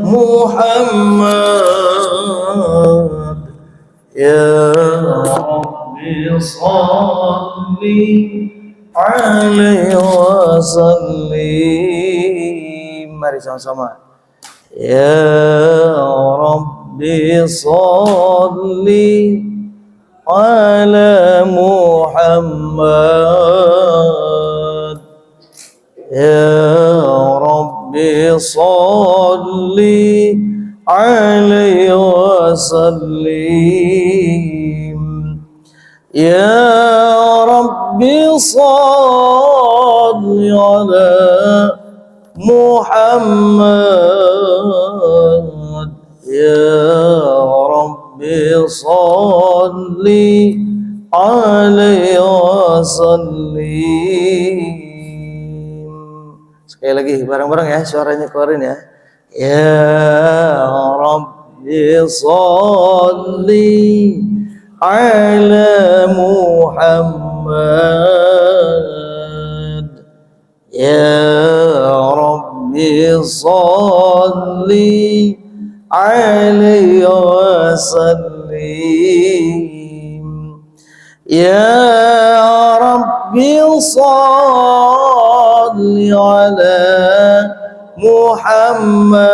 محمد يا ربي صل عليه وسلم. Mari sama-sama. Ya Rabbi salli ala Muhammad. Ya Rabbi salli alaihi wasallim. Ya Rabbi salli ala Muhammad. Ya Rabbi salli alaihi wasallim. Sekali lagi bareng-bareng ya, suaranya keluarin ya. Ya Rabbi salli ala Muhammad. Ya Rabbi salli alaihi wasallim. Ya Rabbi salli ala Muhammad.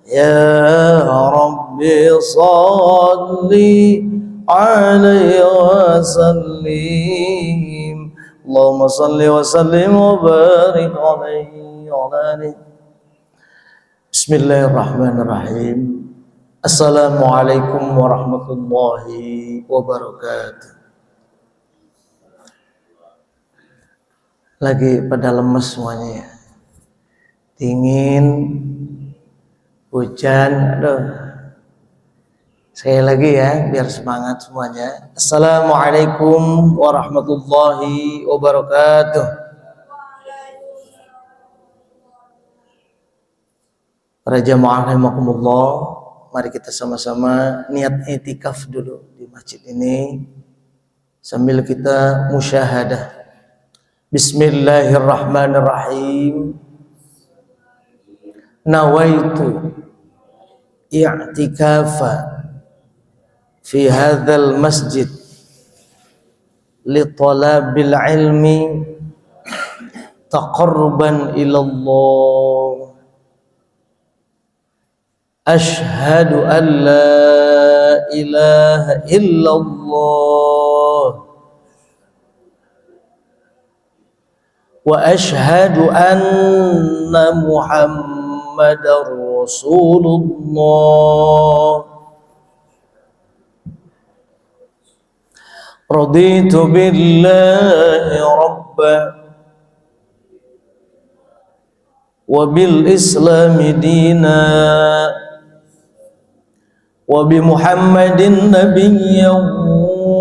Ya Rabbi salli alaihi wasallim. Allahumma salli wa sallim wa barik alaihi wa alihi. Bismillahirrahmanirrahim. Assalamualaikum warahmatullahi wabarakatuh. Lagi pada lemes semuanya ya. Dingin, hujan, aduh. Sekali lagi ya, biar semangat semuanya. Assalamualaikum warahmatullahi wabarakatuh. Para jamaah rahimakumullah, mari kita sama-sama niat i'tikaf dulu di masjid ini sambil kita musyahadah. Bismillahirrahmanirrahim. Nawaitu i'tikafa fi hadzal masjid li talabil ilmi taqarruban ila Allah. Ashhadu an la ilaha illallah wa ashhadu anna Muhammadar Rasulullah. Raditu billahi rabban wa bil islami dinan wa bi Muhammadin nabiyyan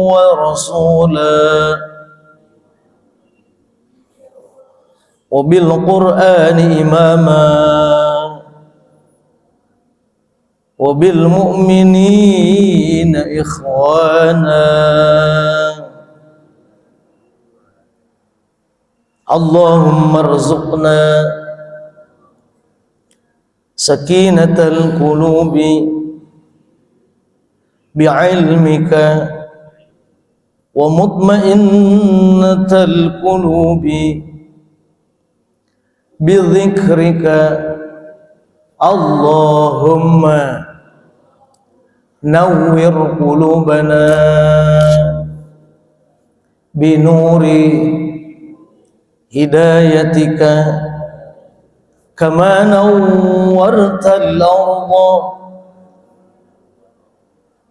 wa rasulan wa bil Qur'ani imama wa bil mu'minina ikhwana. Allahumma arzuqna sakinatal qulubi bi'ilmika wa mutmainnatal qulubi bidzikrika. Allahumma nawwir qulubana binuri hidayatika kama nawwartal arda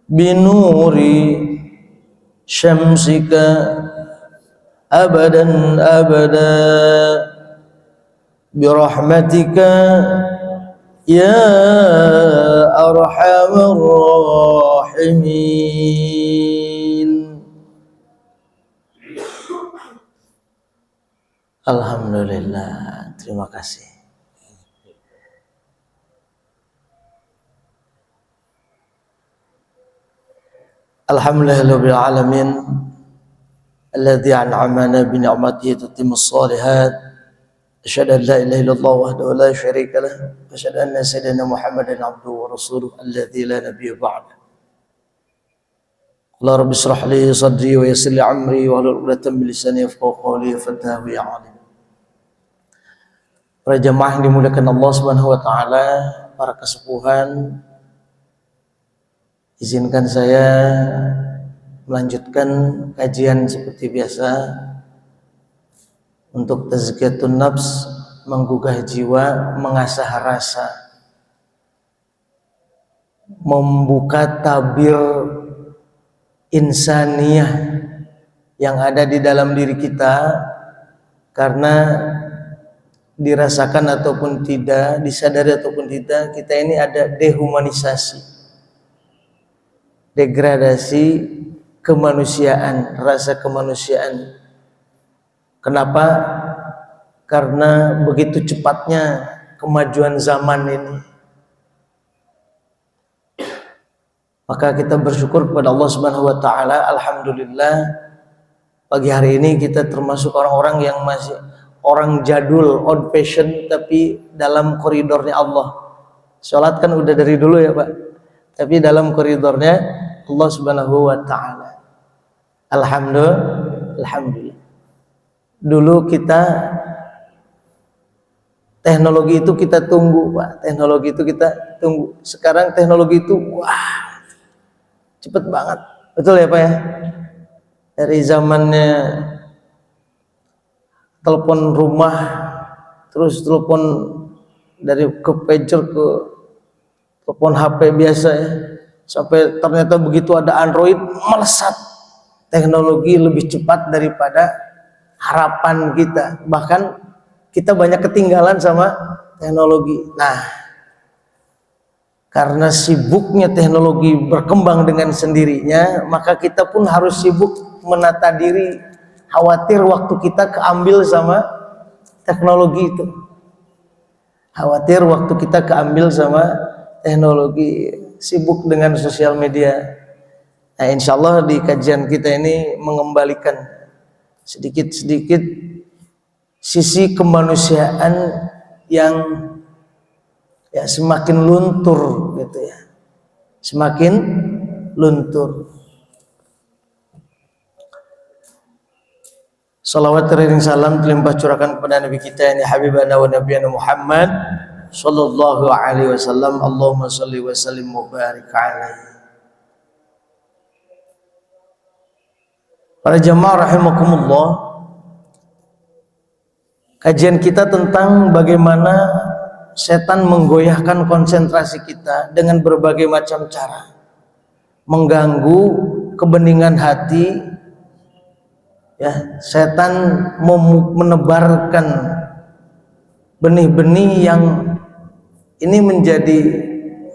binuri syamsika abadan abada birahmatika ya arhamar rahimin. Alhamdulillah, terima kasih. Alhamdulillahirabbil alamin alladzi an'amana bi ni'matihi tatimmus shalihat أشهد أن لا إله إلا الله وحده لا شريك له وأشهد أن سيدنا محمدا عبده ورسوله الذي لا نبي بعده. اللهم رب اشرح لي صدري ويسر لي أمري واحلل عقدة من لساني يفقهوا قولي فاتقه يا عالم. Para jemaah yang dimuliakan Allah Subhanahu wa taala, para kesepuhan, izinkan saya melanjutkan kajian seperti biasa untuk tazkiyatun nafs, menggugah jiwa, mengasah rasa, membuka tabir insaniyah yang ada di dalam diri kita, karena dirasakan ataupun tidak, disadari ataupun tidak, kita ini ada dehumanisasi, degradasi kemanusiaan, rasa kemanusiaan. Kenapa? Karena begitu cepatnya kemajuan zaman ini. Maka kita bersyukur kepada Allah Subhanahu wa taala. Alhamdulillah, pagi hari ini kita termasuk orang-orang yang masih orang jadul, old fashion, tapi dalam koridornya Allah. Sholat kan udah dari dulu ya Pak, tapi dalam koridornya Allah Subhanahu wa taala. Alhamdulillah. Dulu kita teknologi itu kita tunggu Pak, teknologi itu kita tunggu. Sekarang teknologi itu wah cepet banget, betul ya Pak ya? Dari zamannya telepon rumah, terus telepon dari ke pager ke telepon HP biasa ya, sampai ternyata begitu ada Android melesat. Teknologi lebih cepat daripada harapan kita, bahkan kita banyak ketinggalan sama teknologi. Nah, karena sibuknya teknologi berkembang dengan sendirinya, maka kita pun harus sibuk menata diri, khawatir waktu kita keambil sama teknologi itu, khawatir waktu kita keambil sama teknologi, sibuk dengan sosial media. Nah, insya Allah di kajian kita ini mengembalikan sedikit-sedikit sisi kemanusiaan yang ya semakin luntur gitu ya, semakin luntur. Salawat dan salam terlimpah curahkan kepada Nabi kita ini Habibana wa Nabiyana Muhammad sallallahu alaihi wasallam. Allahumma shalli wa sallim wa barik alaihi. Para jamaah rahimakumullah, kajian kita tentang bagaimana setan menggoyahkan konsentrasi kita dengan berbagai macam cara, mengganggu kebeningan hati. Ya, setan menebarkan benih-benih yang ini menjadi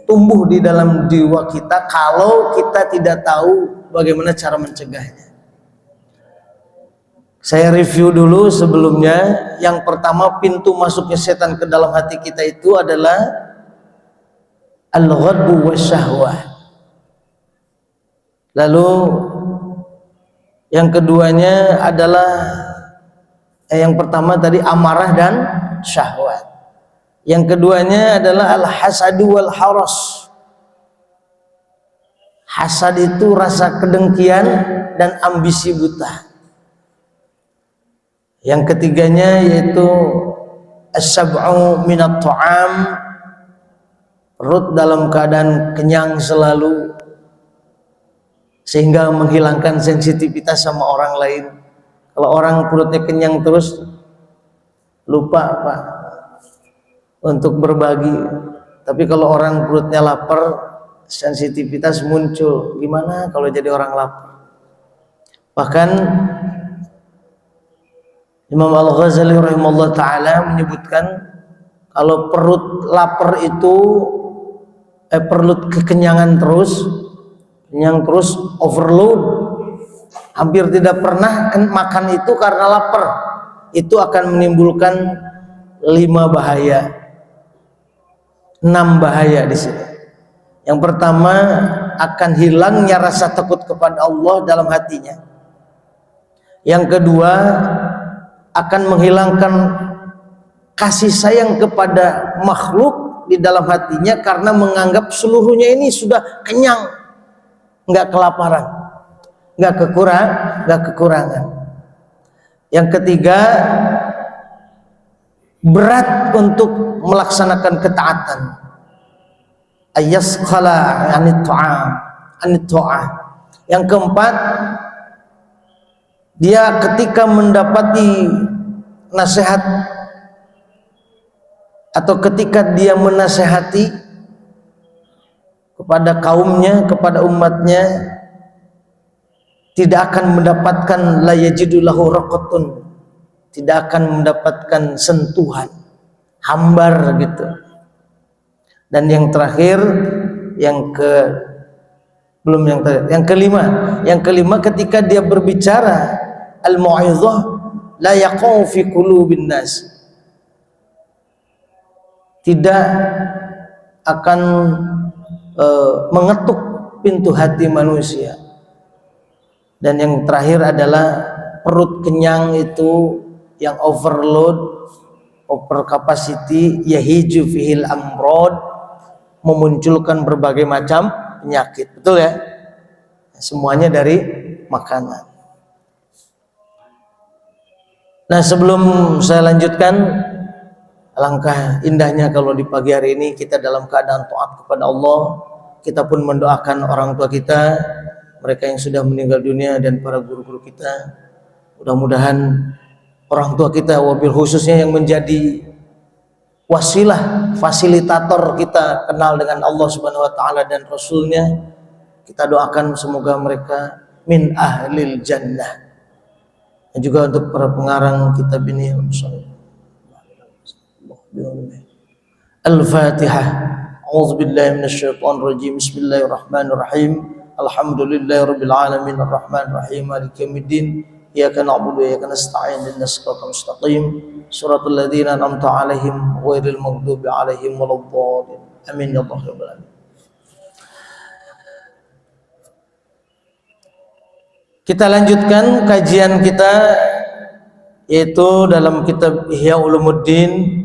tumbuh di dalam jiwa kita kalau kita tidak tahu bagaimana cara mencegahnya. Saya review dulu sebelumnya. Yang pertama, pintu masuknya setan ke dalam hati kita itu adalah al-ghadbu wasyahwah. Lalu yang keduanya adalah yang pertama tadi amarah dan syahwat. Yang keduanya adalah al-hasadu wal haras. Hasad itu rasa kedengkian dan ambisi buta. Yang ketiganya yaitu as-sab'u minat ta'am, perut dalam keadaan kenyang selalu sehingga menghilangkan sensitivitas sama orang lain. Kalau orang perutnya kenyang terus lupa Pak untuk berbagi, tapi kalau orang perutnya lapar sensitivitas muncul. Gimana kalau jadi orang lapar? Bahkan Imam Al-Ghazali rahimahullah ta'ala menyebutkan kalau perut lapar itu perut kekenyangan terus, kenyang terus, overload, hampir tidak pernah makan itu karena lapar, itu akan menimbulkan 5 bahaya, 6 bahaya di sini. Yang pertama, akan hilangnya rasa takut kepada Allah dalam hatinya. Yang kedua, akan menghilangkan kasih sayang kepada makhluk di dalam hatinya karena menganggap seluruhnya ini sudah kenyang, nggak kelaparan, nggak kekurangan. Yang ketiga, berat untuk melaksanakan ketaatan. Ayasqala anit ta'ah. Yang keempat, dia ketika mendapati nasihat atau ketika dia menasehati kepada kaumnya, kepada umatnya, tidak akan mendapatkan la yajidu lahu raqatun, tidak akan mendapatkan sentuhan, hambar gitu. Dan yang terakhir, yang kelima ketika dia berbicara, al-mau'izah la yaqau fi qulubin nas, tidak akan mengetuk pintu hati manusia. Dan yang terakhir adalah perut kenyang itu yang overload, over capacity, yahiju fihil amrod, memunculkan berbagai macam penyakit. Betul ya? Semuanya dari makanan. Nah, sebelum saya lanjutkan, alangkah indahnya kalau di pagi hari ini kita dalam keadaan taat kepada Allah. Kita pun mendoakan orang tua kita, mereka yang sudah meninggal dunia, dan para guru-guru kita. Mudah-mudahan orang tua kita, wabil khususnya yang menjadi wasilah, fasilitator kita kenal dengan Allah Subhanahu wa taala dan Rasulnya, kita doakan semoga mereka min ahlil jannah. Dan juga untuk para pengarang kitab ini, Al-Fatihah. A'udzubillahi minasyaitonir rajim. Bismillahirrahmanirrahim. Alhamdulillahirabbil alamin arrahmanir rahim maliki yaumiddin. Iyyaka na'budu wa iyyaka nasta'in ihdinas siratal mustaqim siratal ladzina an'amta 'alaihim ghairil maghdubi 'alaihim waladdallin. Amin ya rabbal alamin. Kita lanjutkan kajian kita, yaitu dalam kitab Ihya Ulumuddin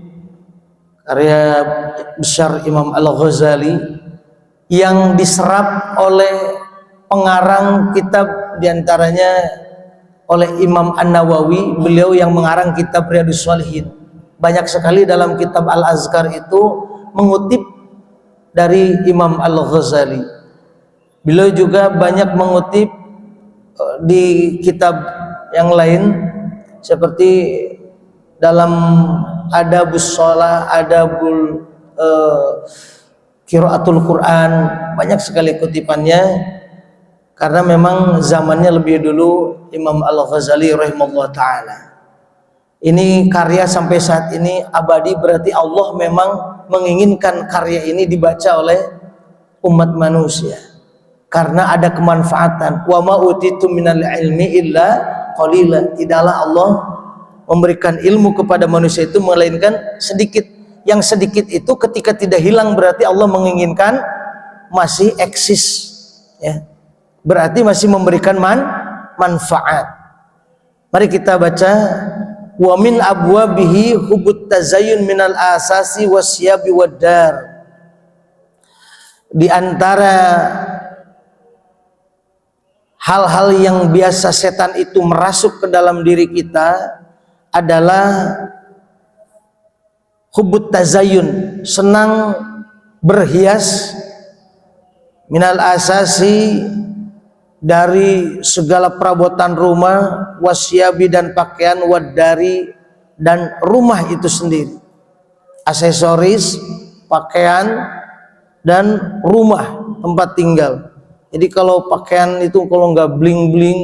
karya besar Imam Al-Ghazali yang diserap oleh pengarang kitab, diantaranya oleh Imam An-Nawawi, beliau yang mengarang kitab Riyadhus Shalihin. Banyak sekali dalam kitab Al-Azkar itu mengutip dari Imam Al-Ghazali. Beliau juga banyak mengutip di kitab yang lain seperti dalam Adabus Shalah, Adabul Qiraatul Quran, banyak sekali kutipannya karena memang zamannya lebih dulu Imam Al-Ghazali rahimahullah ta'ala. Ini karya sampai saat ini abadi, berarti Allah memang menginginkan karya ini dibaca oleh umat manusia karena ada kemanfaatan. Wa ma utitum minal ilmi illa qalila. Tidaklah Allah memberikan ilmu kepada manusia itu melainkan sedikit. Yang sedikit itu ketika tidak hilang berarti Allah menginginkan masih eksis, ya. Berarti masih memberikan manfaat. Mari kita baca. Wa min abwabihi hubut tazayyun minal asasi wasyabi waddar. Di antara hal-hal yang biasa setan itu merasuk ke dalam diri kita adalah hubut tazayyun, senang berhias, minal asasi, dari segala perabotan rumah, wasyabi dan pakaian, wadari dan rumah itu sendiri, aksesoris, pakaian dan rumah tempat tinggal. Jadi kalau pakaian itu kalau nggak bling bling,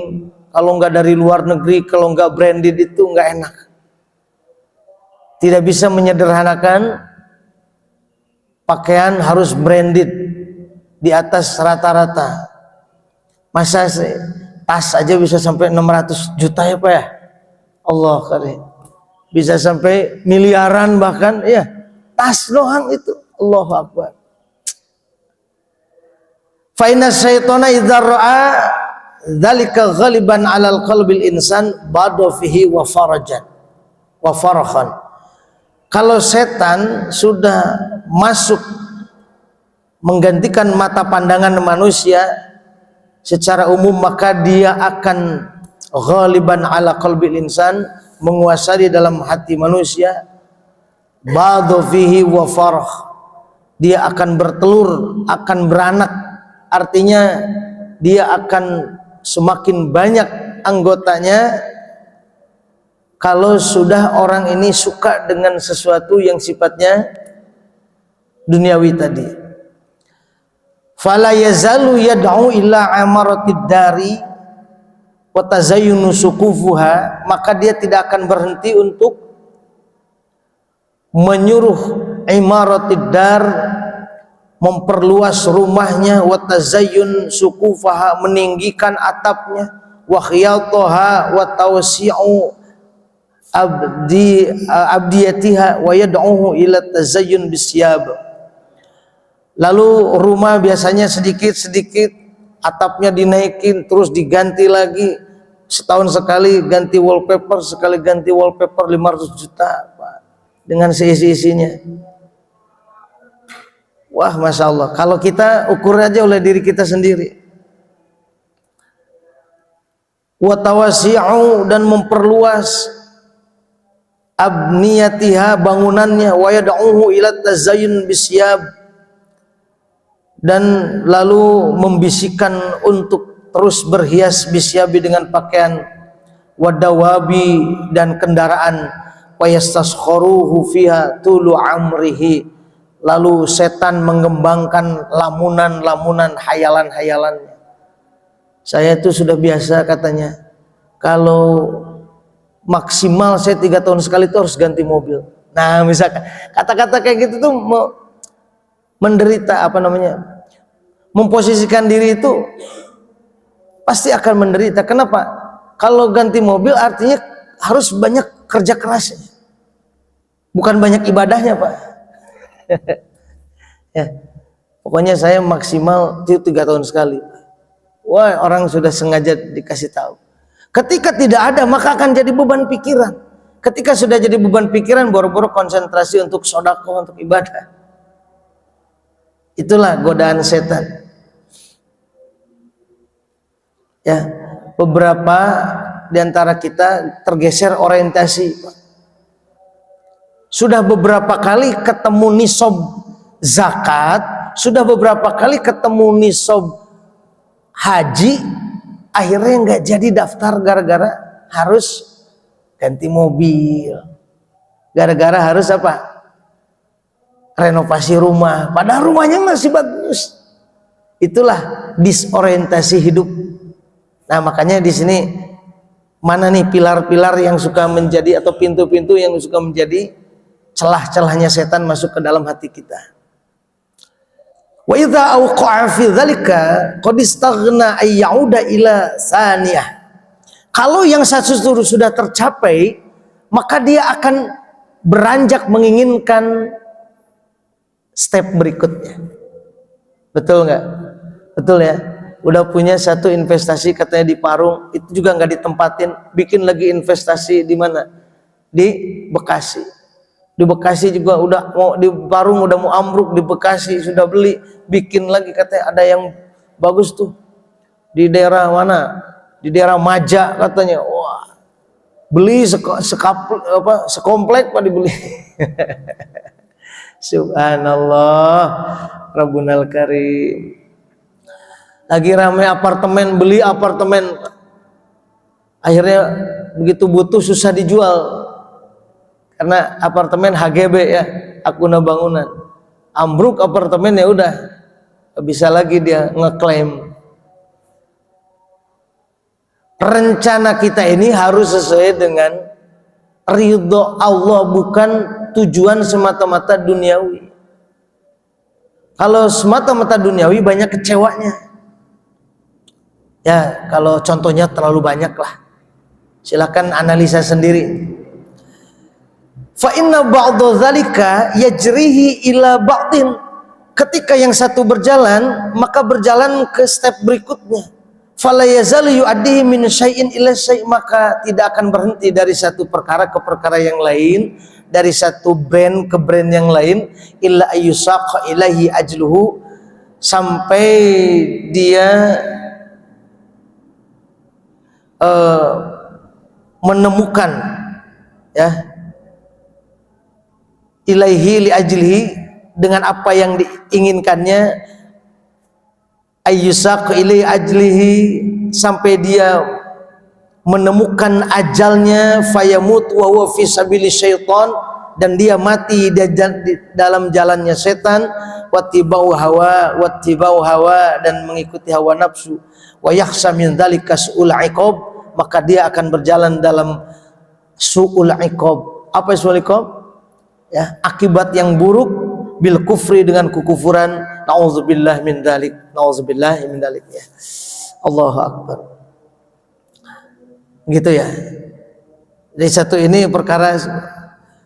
kalau nggak dari luar negeri, kalau nggak branded itu nggak enak. Tidak bisa menyederhanakan pakaian harus branded di atas rata-rata. Masa tas aja bisa sampai 600 juta ya Pak ya? Allah karim. Bisa sampai miliaran bahkan ya. Tas doang itu. Allahu Akbar. Fa inna syaitana idza ra'a dzalika ghaliban 'alal qalbil insan bada fihi wa farajan wa farahan. Kalau setan sudah masuk menggantikan mata pandangan manusia secara umum, maka dia akan ghaliban ala qalbil insan, menguasai dalam hati manusia. Ba'dhu fihi wa farah, dia akan bertelur, akan beranak, artinya dia akan semakin banyak anggotanya kalau sudah orang ini suka dengan sesuatu yang sifatnya duniawi tadi. Fala yazalu yad'u ila amaratid dari wa tazayyunu suqufuha, maka dia tidak akan berhenti untuk menyuruh imaratid dar, memperluas rumahnya, wa tazayyun suqufaha, meninggikan atapnya, wa khiyataha wa tawsi'u abdiyatiha wa yad'uhu ila tazayyun bisyab. Lalu rumah biasanya sedikit-sedikit atapnya dinaikin, terus diganti lagi, setahun sekali ganti wallpaper, sekali ganti wallpaper 500 juta Pak, dengan seisi-isinya. Wah, Masya Allah, kalau kita ukur aja oleh diri kita sendiri. Wa tawasi'u, dan memperluas abniyatiha, bangunannya, wa yad'uhu ila tazayyun bisyab, dan lalu membisikkan untuk terus berhias bisyabi dengan pakaian, wadawabi, dan kendaraan, wa yastaskhharuhu fiha tulu amrihi, lalu setan mengembangkan lamunan-lamunan hayalan-hayalannya. Saya itu sudah biasa katanya, kalau maksimal saya 3 tahun sekali itu harus ganti mobil. Nah, misalkan kata-kata kayak gitu tuh menderita, apa namanya, memposisikan diri itu pasti akan menderita. Kenapa? Kalau ganti mobil artinya harus banyak kerja kerasnya, bukan banyak ibadahnya Pak. Ya, pokoknya saya maksimal 3 tahun sekali. Wah, orang sudah sengaja dikasih tahu. Ketika tidak ada, maka akan jadi beban pikiran. Ketika sudah jadi beban pikiran, boro-boro konsentrasi untuk sedekah, untuk ibadah. Itulah godaan setan. Ya, beberapa di antara kita tergeser orientasi. Sudah beberapa kali ketemu nisab zakat, sudah beberapa kali ketemu nisab haji, akhirnya nggak jadi daftar gara-gara harus ganti mobil, gara-gara harus apa, renovasi rumah, padahal rumahnya masih bagus. Itulah disorientasi hidup. Nah, makanya di sini mana nih pilar-pilar yang suka menjadi, atau pintu-pintu yang suka menjadi celah-celahnya setan masuk ke dalam hati kita. Wa idza awqa'a fi dzalika qad istaghna ay ya'uda ila saniyah. Kalau yang satu sudah tercapai, maka dia akan beranjak menginginkan step berikutnya. Betul nggak? Betul ya. Udah punya satu investasi katanya di Parung, itu juga nggak ditempatin, bikin lagi investasi di mana? Di Bekasi. Di Bekasi juga udah mau, di Parung udah mau ambruk, di Bekasi sudah beli, bikin lagi katanya ada yang bagus tuh di daerah mana? Di daerah Maja katanya. Wah, beli sekomplek Pak dibeli. Subhanallah, Rabbunal Karim. Lagi ramai apartemen, beli apartemen. Akhirnya begitu butuh susah dijual. Karena apartemen HGB ya, Hakuna Bangunan. Ambruk apartemen, ya udah, bisa lagi dia ngeklaim. Rencana kita ini harus sesuai dengan ridho Allah, bukan tujuan semata-mata duniawi. Kalau semata-mata duniawi banyak kecewanya. Ya, kalau contohnya terlalu banyak lah. Silakan analisa sendiri. Fa inna ba'dha dzalika yajrihi ila ba'din. Ketika yang satu berjalan, maka berjalan ke step berikutnya. Fala yazalu yu'addihi min syai'in ila syai', maka tidak akan berhenti dari satu perkara ke perkara yang lain, dari satu brand ke brand yang lain, illa ayyusaqa ilaihi ajluhu, sampai dia menemukan, ya, ilaihi li ajlihi, dengan apa yang diinginkannya, ayyusaq ilaihi ajlihi, sampai dia menemukan ajalnya, fayamut wa huwa fi sabili syaitan, dan dia mati di dalam jalannya setan, wattibau hawa, dan mengikuti hawa nafsu, wa yakhsha min dzalika su'ul iqab, maka dia akan berjalan dalam su'ul iqab. Apa su'ul iqab? Ya, akibat yang buruk, bil kufri, dengan kekufuran. Nauzubillah min dzalik, nauzubillah min dzalik, ya. Allahu akbar. Gitu ya. Jadi satu ini perkara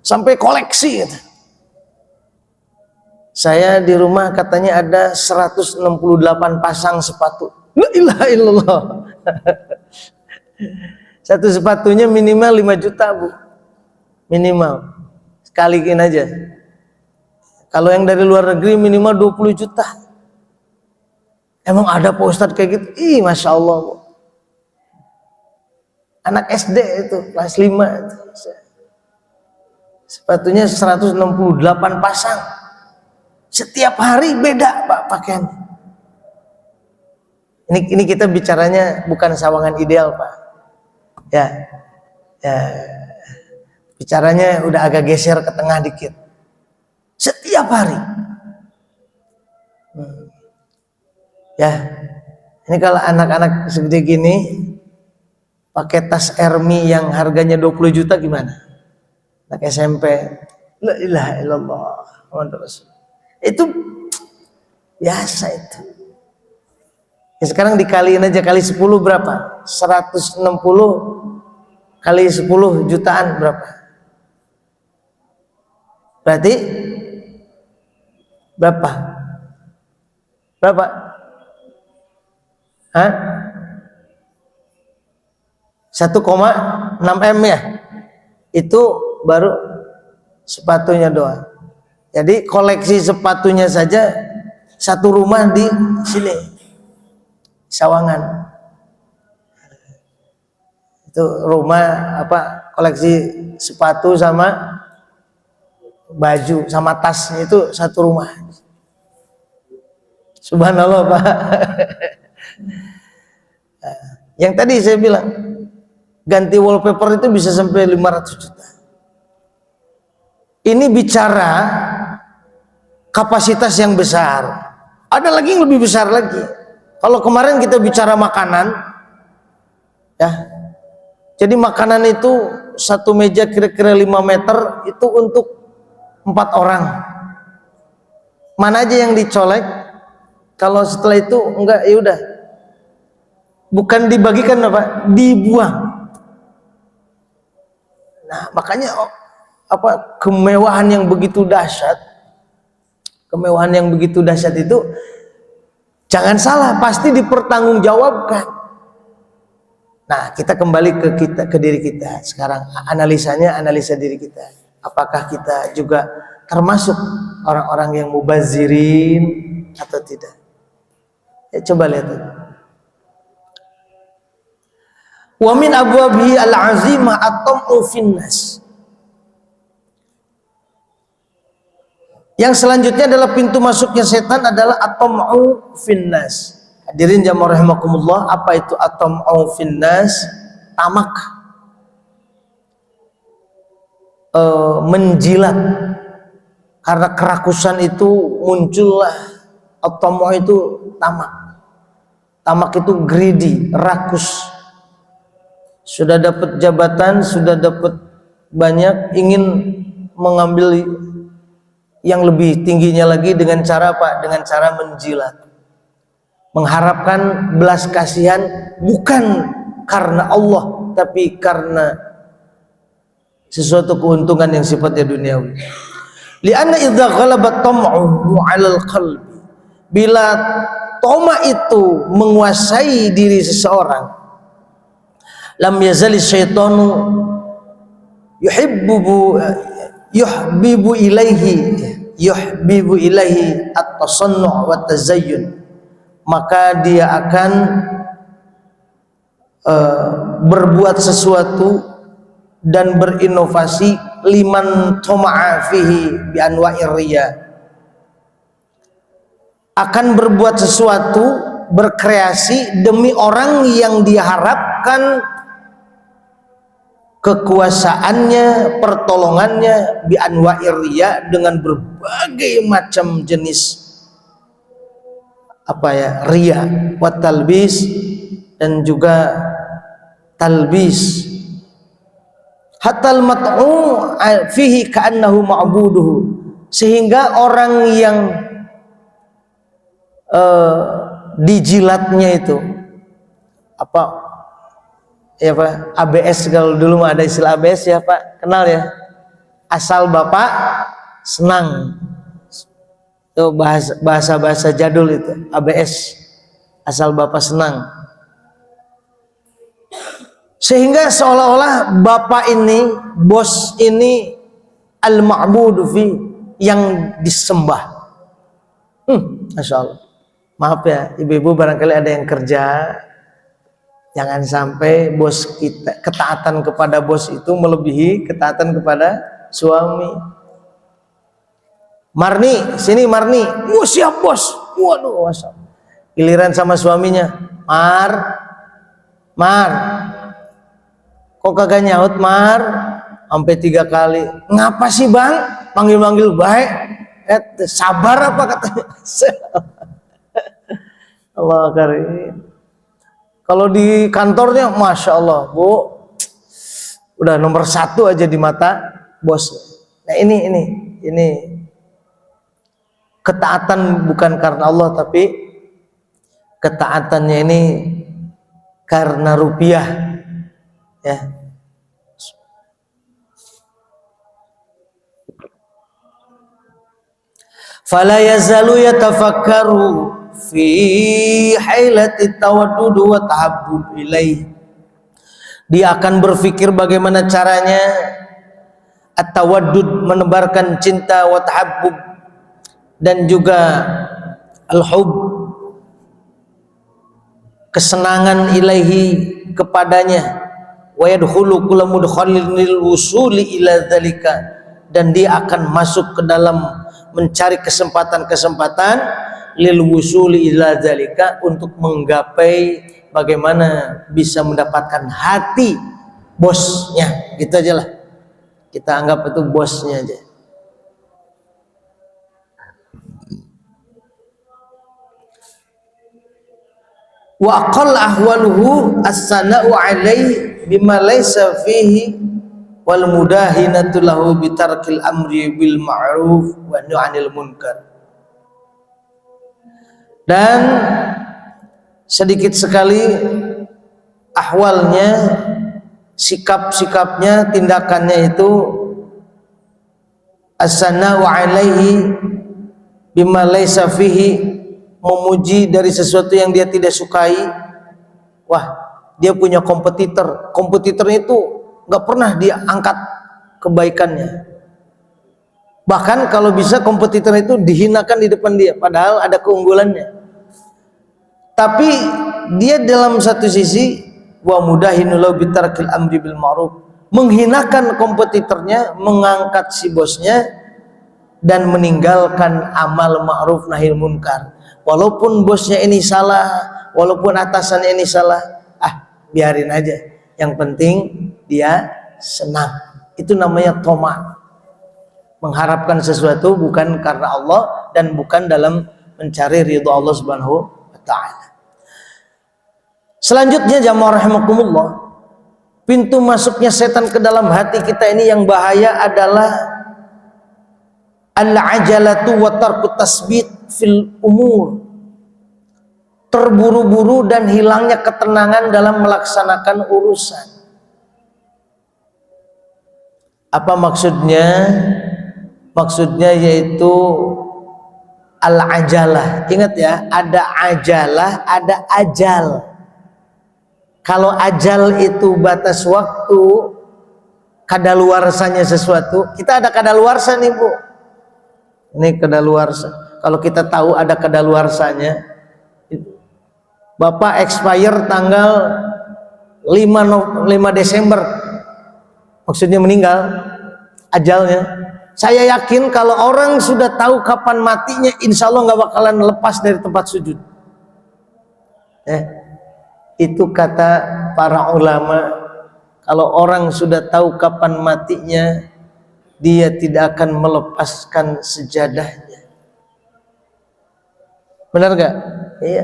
sampai koleksi gitu. Saya di rumah katanya ada 168 pasang sepatu. La ilaha illallah. Satu sepatunya minimal 5 juta, Bu. Minimal. Sekaliin aja. Kalau yang dari luar negeri minimal 20 juta. Emang ada Pak Ustadz kayak gitu? Ih, Masya Allah, Bu. Anak SD itu, kelas 5 itu. Sepatunya 168 pasang. Setiap hari beda, Pak, pakaian. Ini kita bicaranya bukan sawangan ideal, Pak. Ya. Bicaranya udah agak geser ke tengah dikit. Setiap hari. Ya. Ini kalau anak-anak segede gini pakai tas Hermes yang harganya 20 juta gimana? Anak SMP. La ilaha illallah Muhammadur Rasul. Itu biasa itu. Ya, sekarang dikaliin aja kali 10 berapa? 160 kali 10 jutaan berapa? Berarti berapa? Berapa? Hah? 1,6 M ya? Itu baru sepatunya doang. Jadi koleksi sepatunya saja satu rumah di sini, Sawangan. Itu rumah apa, koleksi sepatu sama baju sama tas itu satu rumah. Subhanallah, Pak. Yang tadi saya bilang ganti wallpaper itu bisa sampai 500 juta. Ini bicara kapasitas yang besar. Ada lagi yang lebih besar lagi. Kalau kemarin kita bicara makanan, ya. Jadi makanan itu satu meja kira-kira 5 meter itu untuk 4 orang. Mana aja yang dicolek? Kalau setelah itu enggak, ya udah. Bukan dibagikan apa? Dibuang. Nah, makanya apa, kemewahan yang begitu dahsyat, kemewahan yang begitu dahsyat itu jangan salah, pasti dipertanggungjawabkan. Nah, kita kembali ke diri kita sekarang. Analisanya, analisa diri kita. Apakah kita juga termasuk orang-orang yang mubazirin atau tidak? Ya, coba lihat. Wa min abwabihi al-azimah at-tam'u finnas. Yang selanjutnya adalah pintu masuknya setan adalah at-tam'u finnas. Hadirin jamaah rahimakumullah, apa itu at-tam'u finnas? Tamak, menjilat. Karena kerakusan itu muncullah at-tam'u itu tamak. Tamak itu greedy, rakus. Sudah dapat jabatan, sudah dapat banyak, ingin mengambil yang lebih tingginya lagi dengan cara apa? Dengan cara menjilat. Mengharapkan belas kasihan bukan karena Allah, tapi karena sesuatu keuntungan yang sifatnya duniawi. Lianna idza ghalabat tam'u 'alal qalbi, bila tama itu menguasai diri seseorang, lam yazali syaitanu yuhbibu ilaihi at-tasannu' wa tazayyun, maka dia akan berbuat sesuatu dan berinovasi liman tama'a fihi bi anwa'ir riya, akan berbuat sesuatu, berkreasi demi orang yang diharapkan kekuasaannya, pertolongannya, bi anwa'ir riya, dengan berbagai macam jenis riya, wa talbis, dan juga talbis, hatta al-mat'u fihi ka'annahu ma'buduhu, sehingga orang yang dijilatnya itu ABS, kalau dulu ada istilah ABS ya Pak, kenal ya, asal Bapak senang, itu bahasa jadul itu ABS, asal Bapak senang. Sehingga seolah-olah Bapak ini, bos ini, al-ma'budu fi, yang disembah. Masya Allah. Maaf ya ibu-ibu, barangkali ada yang kerja, jangan sampai bos kita, ketaatan kepada bos itu melebihi ketaatan kepada suami. Marni, sini Marni. Siap bos. Waduh, masya Allah. Giliran sama suaminya, Mar, kok kagak nyaut Mar? Sampai 3 kali. Ngapa sih Bang? Panggil-panggil baik. Sabar apa katanya? Allah karim. Kalau di kantornya, masya Allah Bu, udah nomor 1 aja di mata bos. Nah ini ketaatan bukan karena Allah, tapi ketaatannya ini karena rupiah, ya. Fala yazalu yatafakkaru fi hailati tawaddud wa tahabbub ilaih, dia akan berpikir bagaimana caranya at-tawaddud, menebarkan cinta, wa tahabbub, dan juga al-hub, kesenangan, ilaihi, kepadanya, wa yadkhulu kullu mudkhalin lil wusuli ila dzalika, dan dia akan masuk ke dalam mencari kesempatan-kesempatan lil wusuli ila dzalika, untuk menggapai bagaimana bisa mendapatkan hati bosnya. Gitu aja lah, kita anggap itu bosnya aja. Wa aqall ahwaluhu as-sana'u alaihi bima laysa fihi wal mudahinatu lahu bitarkil amri bil ma'ruf wa nahy 'anil munkar. Dan sedikit sekali ahwalnya, sikap-sikapnya, tindakannya itu as-sana'u alaihi bima laysa fihi, memuji dari sesuatu yang dia tidak sukai. Wah, dia punya kompetitornya itu nggak pernah dia angkat kebaikannya, bahkan kalau bisa kompetitor itu dihinakan di depan dia, padahal ada keunggulannya. Tapi dia dalam satu sisi wa mudahinul bitarkil amri bil ma'ruf, menghinakan kompetitornya, mengangkat si bosnya, dan meninggalkan amal ma'ruf nahi munkar. Walaupun bosnya ini salah, walaupun atasannya ini salah, biarin aja, yang penting dia senang. Itu namanya toma, mengharapkan sesuatu bukan karena Allah dan bukan dalam mencari ridha Allah Subhanahu wa ta'ala. Selanjutnya jamaah rahimakumullah, pintu masuknya setan ke dalam hati kita ini yang bahaya adalah al-ajalatu wa tarku tasbit fil umur, terburu-buru dan hilangnya ketenangan dalam melaksanakan urusan. Apa maksudnya? Maksudnya yaitu al-ajalah. Ingat ya, ada ajalah, ada ajal. Kalau ajal itu batas waktu, kadaluarsanya sesuatu. Kita ada kadaluarsa nih Bu. Ini kadaluarsa. Kalau kita tahu ada kadaluarsanya, Bapak expire tanggal 5 Desember, maksudnya meninggal, ajalnya. Saya yakin kalau orang sudah tahu kapan matinya, insya Allah nggak bakalan lepas dari tempat sujud. Itu kata para ulama. Kalau orang sudah tahu kapan matinya, dia tidak akan melepaskan sejadahnya. Benar gak? Iya.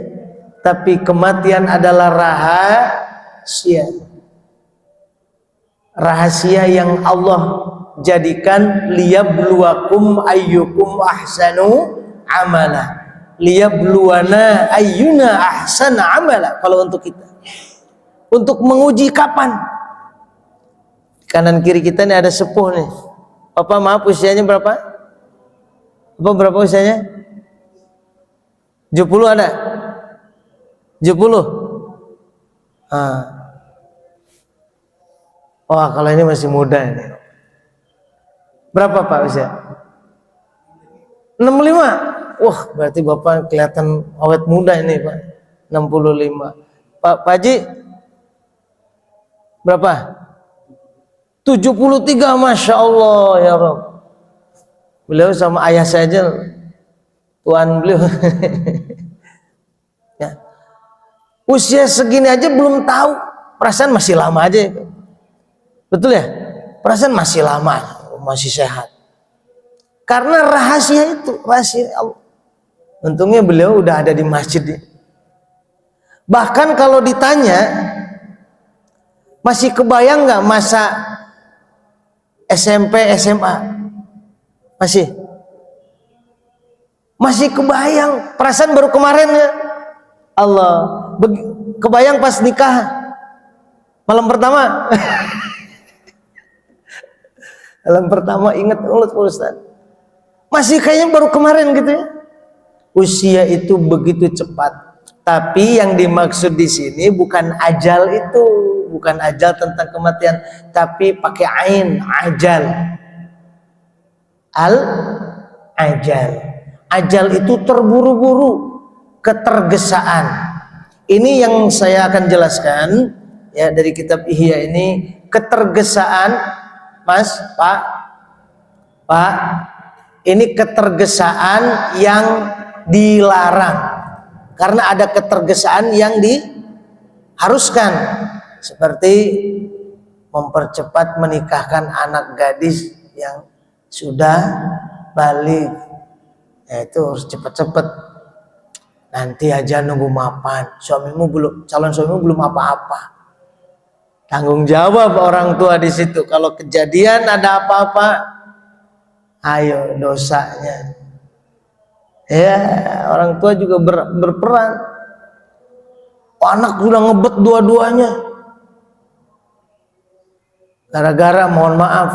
Tapi kematian adalah rahasia. Rahasia yang Allah jadikan liyabluwakum ayyukum ahsanu amala. Liyabluwana ayyuna ahsana amala. Kalau untuk kita, untuk menguji kapan. Kanan kiri kita nih ada sepuh nih. Bapak maaf, usianya berapa? Bapak berapa usianya? 70 ada? 70? Wah, kalau ini masih muda ini. Berapa Pak usia? 65? Wah, berarti Bapak kelihatan awet muda ini Pak. 65. Pak Haji berapa? 73, Masya Allah ya Rabb. Beliau sama ayah saya aja, tuan beliau. Ya. Usia segini aja belum tahu, perasaan masih lama aja. Betul ya? Perasaan masih lama, masih sehat. Karena rahasia itu, rahasia Allah. Untungnya beliau udah ada di masjid. Bahkan kalau ditanya, masih kebayang nggak masa SMP, SMA? Masih kebayang. Perasaan baru kemarin ya. Allah, kebayang pas nikah malam pertama. Malam pertama ingat mulut Ustaz. Masih kayaknya baru kemarin gitu ya. Usia itu begitu cepat. Tapi yang dimaksud di sini bukan ajal itu, bukan ajal tentang kematian, tapi pakai ain, ajal. Ajal. Ajal itu terburu-buru, ketergesaan. Ini yang saya akan jelaskan ya dari kitab Ihya ini. Ketergesaan, Mas, Pak, ini ketergesaan yang dilarang. Karena ada ketergesaan yang diharuskan, seperti mempercepat menikahkan anak gadis yang sudah balik. Ya, itu harus cepat-cepat. Nanti aja nunggu mapan. Calon suamimu belum apa-apa. Tanggung jawab orang tua di situ. Kalau kejadian ada apa-apa, ayo dosanya. Ya, orang tua juga berperan. Anak sudah ngebet dua-duanya. Gara-gara mohon maaf,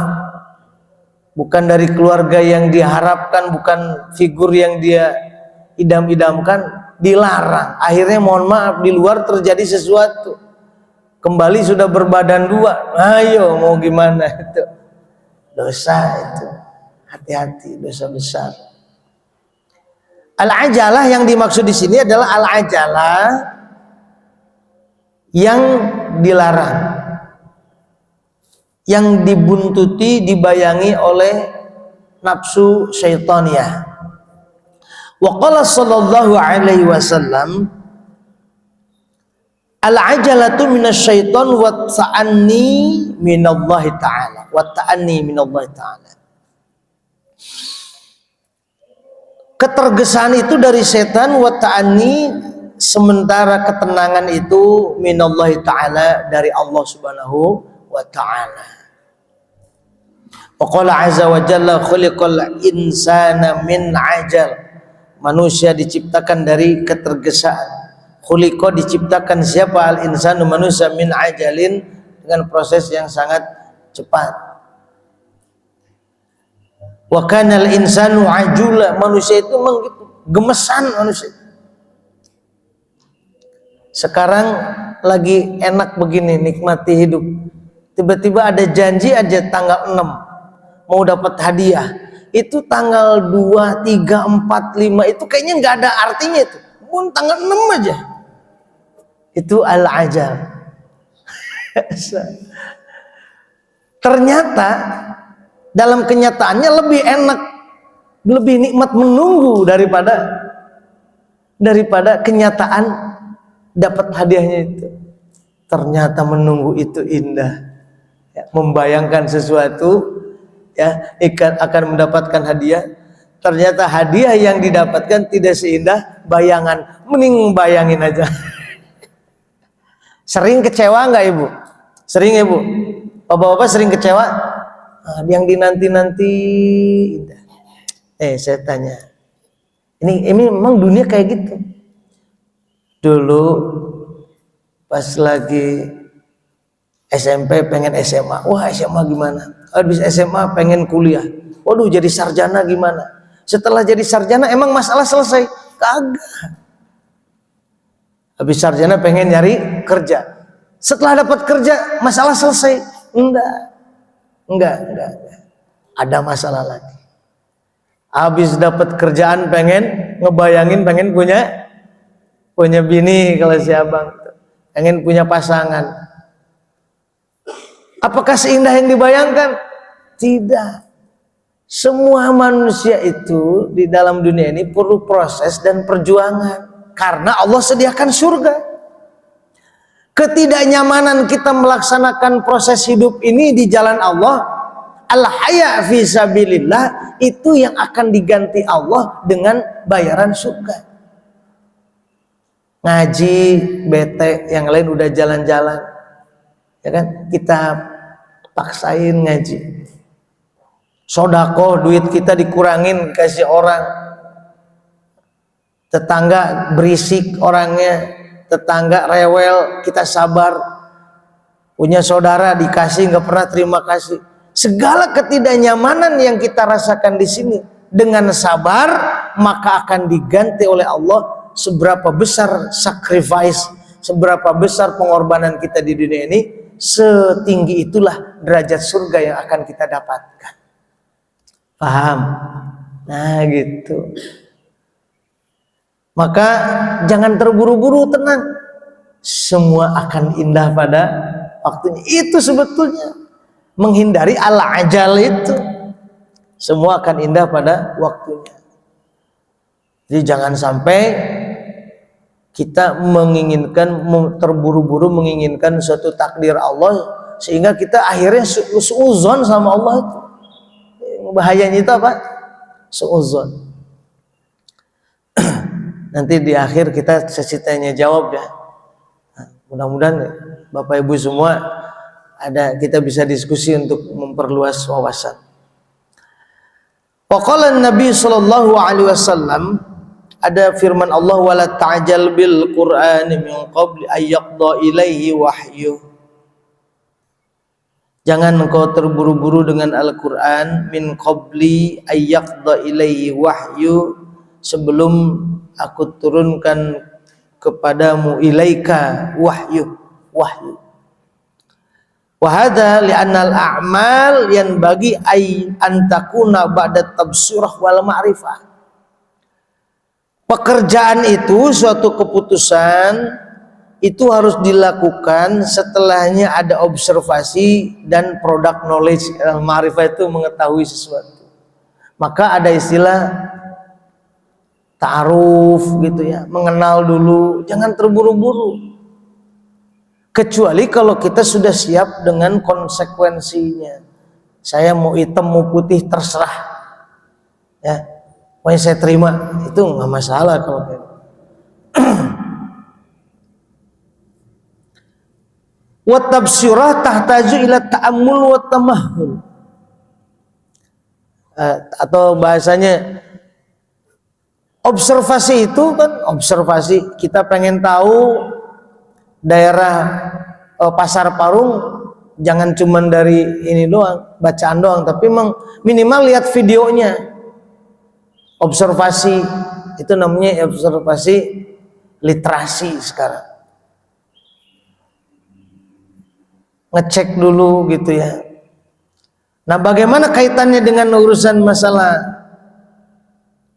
bukan dari keluarga yang diharapkan, bukan figur yang dia idam-idamkan, dilarang. Akhirnya mohon maaf, di luar terjadi sesuatu. Kembali sudah berbadan dua. Ayo mau gimana itu? Dosa itu. Hati-hati, dosa besar. Al-ajalah yang dimaksud di sini adalah al-ajalah yang dilarang, yang dibuntuti, dibayangi oleh nafsu syaitaniyah. Wa qala sallallahu alaihi wasallam, al-ajalatu minasyaiton wa ta'anni minallahi ta'ala. Wa ta'anni minallahi ta'ala. Ketergesaan itu dari setan, wa ta'anni, sementara ketenangan itu minallahi ta'ala, dari Allah subhanahu wa ta'ala. Wa qala azza wa jalla khuliqal insana min ajal. Manusia diciptakan dari ketergesaan. Khuliqa, diciptakan siapa? Al insanu, manusia, min ajalin, dengan proses yang sangat cepat. Wa kanal insanu ajula, manusia itu memang gitu, gemesan manusia. Sekarang lagi enak begini, nikmati hidup. Tiba-tiba ada janji aja tanggal 6 mau dapat hadiah. Itu tanggal 2, 3, 4, 5 itu kayaknya nggak ada artinya itu. Pun tanggal 6 aja. Itu al-ajal. Ternyata dalam kenyataannya lebih enak, lebih nikmat menunggu daripada kenyataan dapat hadiahnya itu. Ternyata menunggu itu indah. Ya, membayangkan sesuatu ya akan mendapatkan hadiah, ternyata hadiah yang didapatkan tidak seindah bayangan. Mending bayangin aja. Sering kecewa nggak ibu? Sering ibu? Bapak-bapak sering kecewa? Nah, yang dinanti-nanti indah. Saya tanya, ini memang dunia kayak gitu. Dulu pas lagi SMP pengen SMA, wah SMA gimana? Habis SMA pengen kuliah, waduh jadi sarjana gimana? Setelah jadi sarjana emang masalah selesai? Kagak. Habis sarjana pengen nyari kerja, setelah dapat kerja masalah selesai? Enggak. Ada masalah lagi. Habis dapat kerjaan pengen ngebayangin pengen punya bini kalau si abang, pengen punya pasangan. Apakah seindah yang dibayangkan? Tidak. Semua manusia itu di dalam dunia ini perlu proses dan perjuangan. Karena Allah sediakan surga. Ketidaknyamanan kita melaksanakan proses hidup ini di jalan Allah, al-haya fi sabilillah, itu yang akan diganti Allah dengan bayaran surga. Ngaji, bete, yang lain udah jalan-jalan. Ya kan, kita paksain ngaji. Sodakoh, duit kita dikurangin kasih orang. Tetangga berisik orangnya, tetangga rewel, kita sabar. Punya saudara dikasih nggak pernah terima kasih. Segala ketidaknyamanan yang kita rasakan di sini dengan sabar, maka akan diganti oleh Allah. Seberapa besar sacrifice, seberapa besar pengorbanan kita di dunia ini, setinggi itulah derajat surga yang akan kita dapatkan. Paham? Nah gitu. Maka jangan terburu-buru, tenang. Semua akan indah pada waktunya. Itu sebetulnya menghindari al-ajal itu. Semua akan indah pada waktunya. Jadi jangan sampai kita menginginkan, terburu-buru menginginkan suatu takdir Allah sehingga kita akhirnya suudzon sama Allah itu. Bahayanya itu apa? Suudzon. Nanti di akhir kita sesi tanya jawab ya. Nah, mudah-mudahan Bapak Ibu semua kita bisa diskusi untuk memperluas wawasan. Waqala Nabi sallallahu alaihi wasallam, ada firman Allah, wala ta'jal bil Qur'ani min qabli ayyaqda ilaihi wahyu. Jangan engkau terburu-buru dengan Al-Qur'an, min qabli ayyaqda ilaihi wahyu, sebelum aku turunkan kepadamu, ilaika wahyu. Wa hadza li'anna al-a'mal yanbaghi an takuna ba'da tabsirah wal ma'rifah. Pekerjaan itu, suatu keputusan itu harus dilakukan setelahnya ada observasi dan product knowledge. Ma'rifah itu mengetahui sesuatu. Maka ada istilah ta'aruf gitu ya, mengenal dulu, jangan terburu-buru. Kecuali kalau kita sudah siap dengan konsekuensinya. Saya mau hitam mau putih terserah. Ya. Pokoknya saya terima, itu nggak masalah kalau kayak. Wa tabsyirah tahtaju ila ta'ammul wa tamahhul. Atau bahasanya observasi itu kan, observasi kita pengen tahu daerah Pasar Parung, jangan cuma dari ini doang, bacaan doang, tapi minimal lihat videonya. Observasi itu namanya observasi literasi sekarang. ngecek dulu gitu ya. Nah, bagaimana kaitannya dengan urusan masalah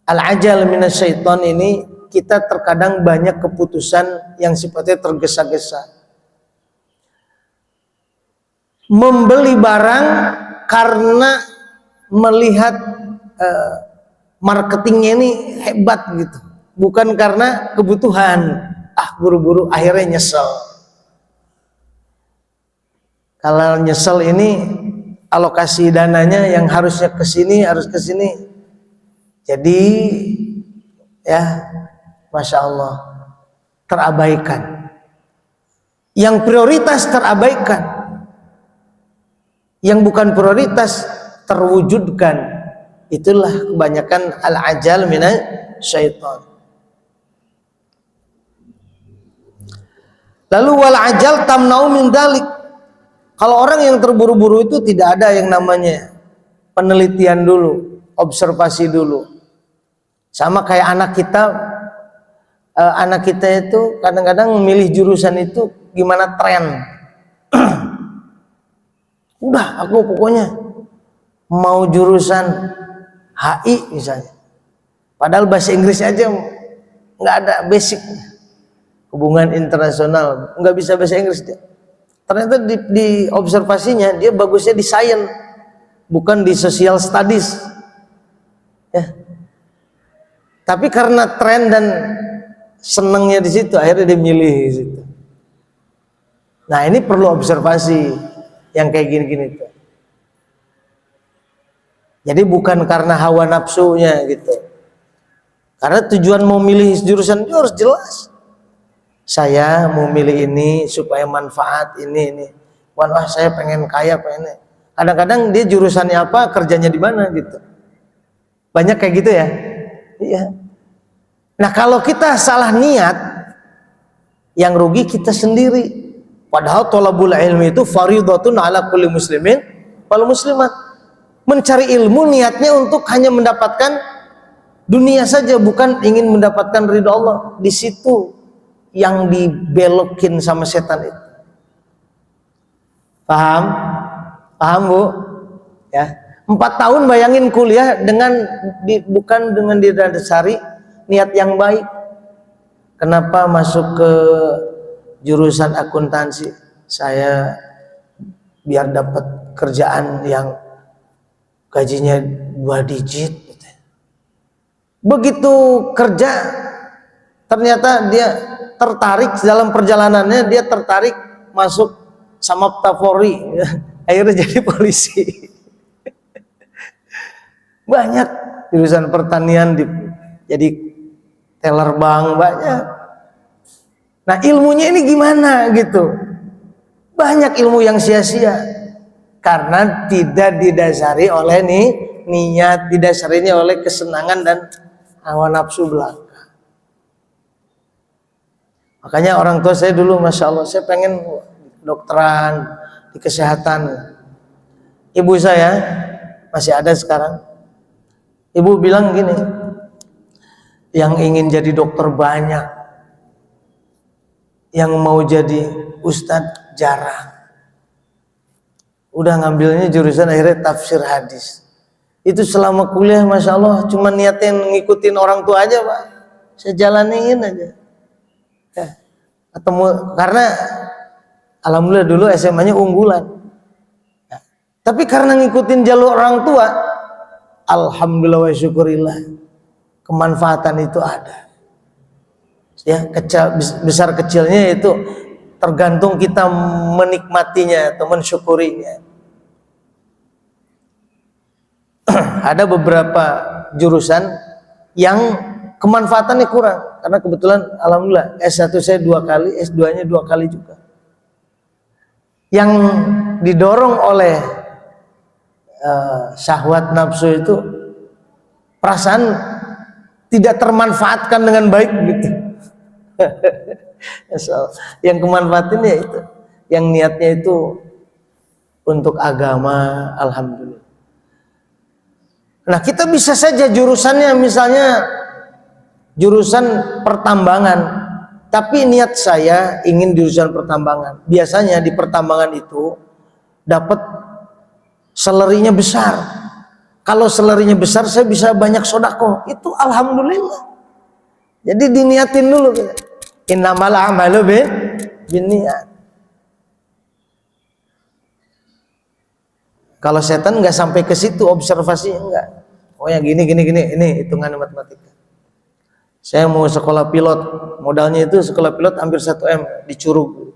al-ajal minasyaiton ini? Kita terkadang banyak keputusan yang sifatnya tergesa-gesa. Membeli barang karena melihat marketingnya ini hebat gitu, bukan karena kebutuhan. Buru-buru akhirnya nyesel. Kalau nyesel ini alokasi dananya yang harusnya ke sini harus ke sini. Jadi ya, Masya Allah, terabaikan. Yang prioritas terabaikan, yang bukan prioritas terwujudkan. Itulah kebanyakan al-ajal minasyaiton. Lalu wal ajal tamna'u min dzalik. Kalau orang yang terburu-buru itu tidak ada yang namanya penelitian dulu, observasi dulu. Sama kayak anak kita itu kadang-kadang memilih jurusan itu gimana tren. Udah, aku pokoknya mau jurusan HI misalnya. Padahal bahasa Inggris aja nggak ada basic, hubungan internasional, nggak bisa bahasa Inggris dia. Ternyata di observasinya dia bagusnya di sains, bukan di social studies. Ya. Tapi karena tren dan senengnya di situ, akhirnya dia milih di situ. Nah, ini perlu observasi yang kayak gini-gini tuh. Jadi bukan karena hawa nafsunya gitu. Karena tujuan mau milih jurusan itu harus jelas. Saya mau milih ini supaya manfaat ini. Wah, saya pengen kaya, pengen. Kadang-kadang dia jurusannya apa, kerjanya di mana gitu. Banyak kayak gitu ya. Iya. Nah, kalau kita salah niat, yang rugi kita sendiri. Padahal thalabul ilmi itu fardhatun ala kulli muslimin wal muslimat. Mencari ilmu niatnya untuk hanya mendapatkan dunia saja, bukan ingin mendapatkan ridha Allah. Di situ yang dibelokin sama setan itu. Paham? Paham, Bu? Ya. 4 tahun bayangin kuliah bukan dengan didasari niat yang baik. Kenapa masuk ke jurusan akuntansi? Saya biar dapat kerjaan yang gajinya 2 digit. Begitu kerja, ternyata dia tertarik dalam perjalanannya, dia tertarik masuk Samapta Polri, akhirnya jadi polisi. Banyak jurusan pertanian jadi teller bank, banyak. Nah, ilmunya ini gimana gitu? Banyak ilmu yang sia-sia karena tidak didasari oleh niat, didasarinya oleh kesenangan dan hawa nafsu belaka. Makanya orang tua saya dulu, Masya Allah, saya pengen dokteran di kesehatan. Ibu saya masih ada sekarang. Ibu bilang gini, yang ingin jadi dokter banyak, yang mau jadi ustadz jarang. Udah ngambilnya jurusan akhirnya tafsir hadis. Itu selama kuliah, Masya Allah, cuma niatin ngikutin orang tua aja, Pak. Saya jalanin aja. Ya, ketemu, karena alhamdulillah dulu SMA-nya unggulan. Ya, tapi karena ngikutin jalur orang tua, alhamdulillah wa syukurillah, kemanfaatan itu ada. Ya, besar kecilnya itu tergantung kita menikmatinya atau mensyukurinya. Ada beberapa jurusan yang kemanfaatannya kurang, karena kebetulan alhamdulillah S1 saya 2 kali, S2-nya 2 kali juga. Yang didorong oleh syahwat nafsu itu, perasaan tidak termanfaatkan dengan baik gitu. Yang kemanfaatin ya itu, yang niatnya itu untuk agama, alhamdulillah. Nah, kita bisa saja jurusannya misalnya jurusan pertambangan, Tapi niat saya ingin di jurusan pertambangan. Biasanya di pertambangan itu dapat salarinya besar. Kalau salarinya besar saya bisa banyak sodako. Itu alhamdulillah. Jadi diniatin dulu. Innamal a'malu binniyat. Kalau setan nggak sampai ke situ observasinya enggak. Oh ya gini, ini hitungan matematika. Saya mau sekolah pilot, modalnya itu sekolah pilot hampir 1 M di Curug.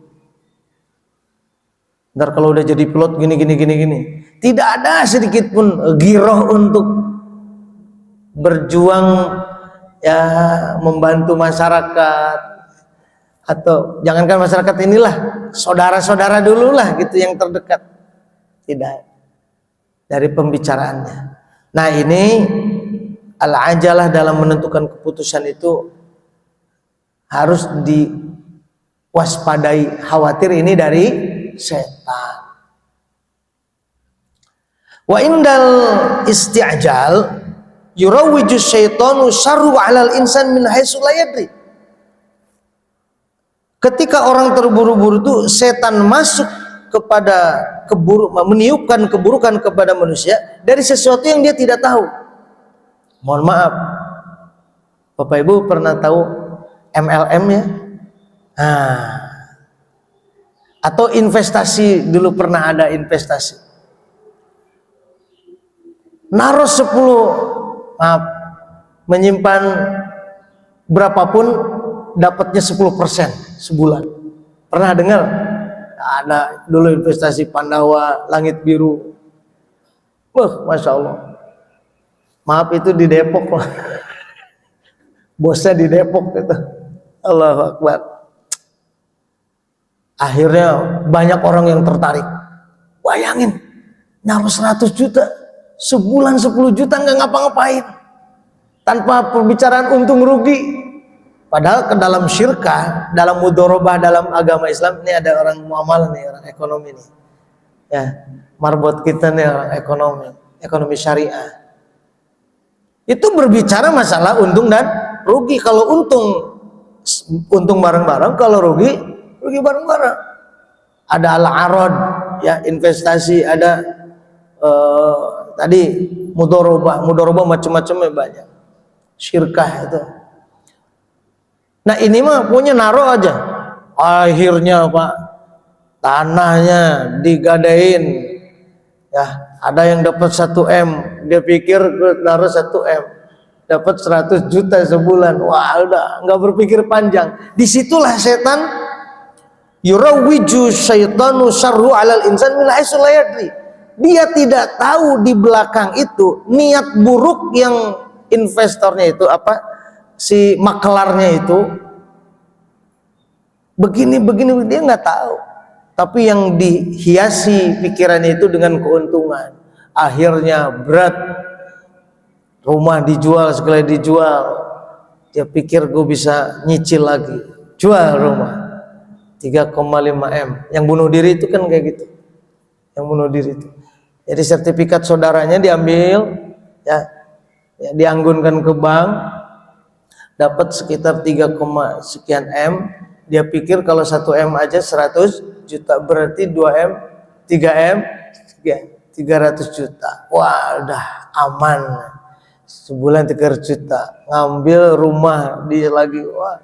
Ntar kalau udah jadi pilot gini. Tidak ada sedikit pun giroh untuk berjuang ya membantu masyarakat, atau jangankan masyarakat, inilah saudara-saudara dulu lah gitu yang terdekat. Tidak, dari pembicaraannya. Nah ini al-ajalah dalam menentukan keputusan itu harus diwaspadai, khawatir ini dari setan. Wa indal isti'jal yurawwiju syaitanu syarru 'alal insan min haitsu la yadri. Ketika orang terburu-buru itu setan masuk kepada meniupkan keburukan kepada manusia dari sesuatu yang dia tidak tahu. Mohon maaf, Bapak Ibu pernah tahu MLM ya? Atau investasi, dulu pernah ada investasi. Naruh 10, menyimpan berapapun dapatnya 10% sebulan. Pernah dengar? Ada dulu investasi Pandawa, Langit Biru. Masya Allah. Maaf itu di Depok lah. Bosnya di Depok gitu. Allahu Akbar. Akhirnya banyak orang yang tertarik. Bayangin, naruh 100 juta, sebulan 10 juta nggak ngapa-ngapain. Tanpa perbicaraan untung rugi. Padahal ke dalam syirkah, dalam mudharabah dalam agama Islam, ini ada orang muamalah nih, orang ekonomi nih. Ya, marbot kita nih orang ekonomi syariah. Itu berbicara masalah untung dan rugi. Kalau untung bareng-bareng, kalau rugi bareng-bareng. Ada al-arad, ya investasi, ada tadi mudharabah macam-macamnya banyak. Syirkah itu. Nah ini mah punya naruh aja. Akhirnya Pak, tanahnya digadain. Ya, ada yang dapat 1 M, dia pikir naruh 1 M, dapat 100 juta sebulan. Wah, udah nggak berpikir panjang. Disitulah setan yurawwiju syaitanu syarru 'alal insan min haitsu la yadri. Dia tidak tahu di belakang itu niat buruk yang investornya itu si makelarnya itu begini dia nggak tahu. Tapi yang dihiasi pikirannya itu dengan keuntungan. Akhirnya berat, rumah dijual, sekali dijual, dia pikir gue bisa nyicil lagi, jual rumah 3,5 M. Yang bunuh diri itu kan kayak gitu. Yang bunuh diri itu. Jadi sertifikat saudaranya diambil, ya dianggunkan ke bank, dapat sekitar 3, sekian M. Dia pikir kalau 1 M aja 100 juta, berarti 2 M, 3 M, sekian 300 juta. Wah, udah aman. Sebulan 300 juta. Ngambil rumah dia lagi. Wah.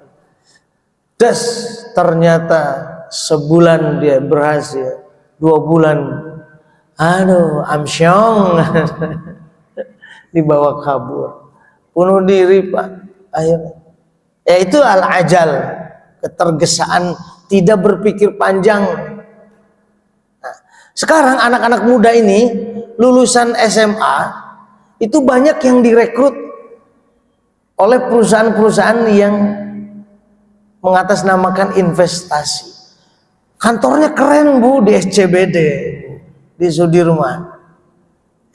Ternyata sebulan dia berhasil. 2 bulan. Aduh, amsyong. Dibawa kabur. Bunuh diri, Pak. Akhirnya. Ya itu al-ajal. Ketergesaan, tidak berpikir panjang. Nah, sekarang anak-anak muda ini lulusan SMA itu banyak yang direkrut oleh perusahaan-perusahaan yang mengatasnamakan investasi. Kantornya keren Bu, di SCBD, di Sudirman.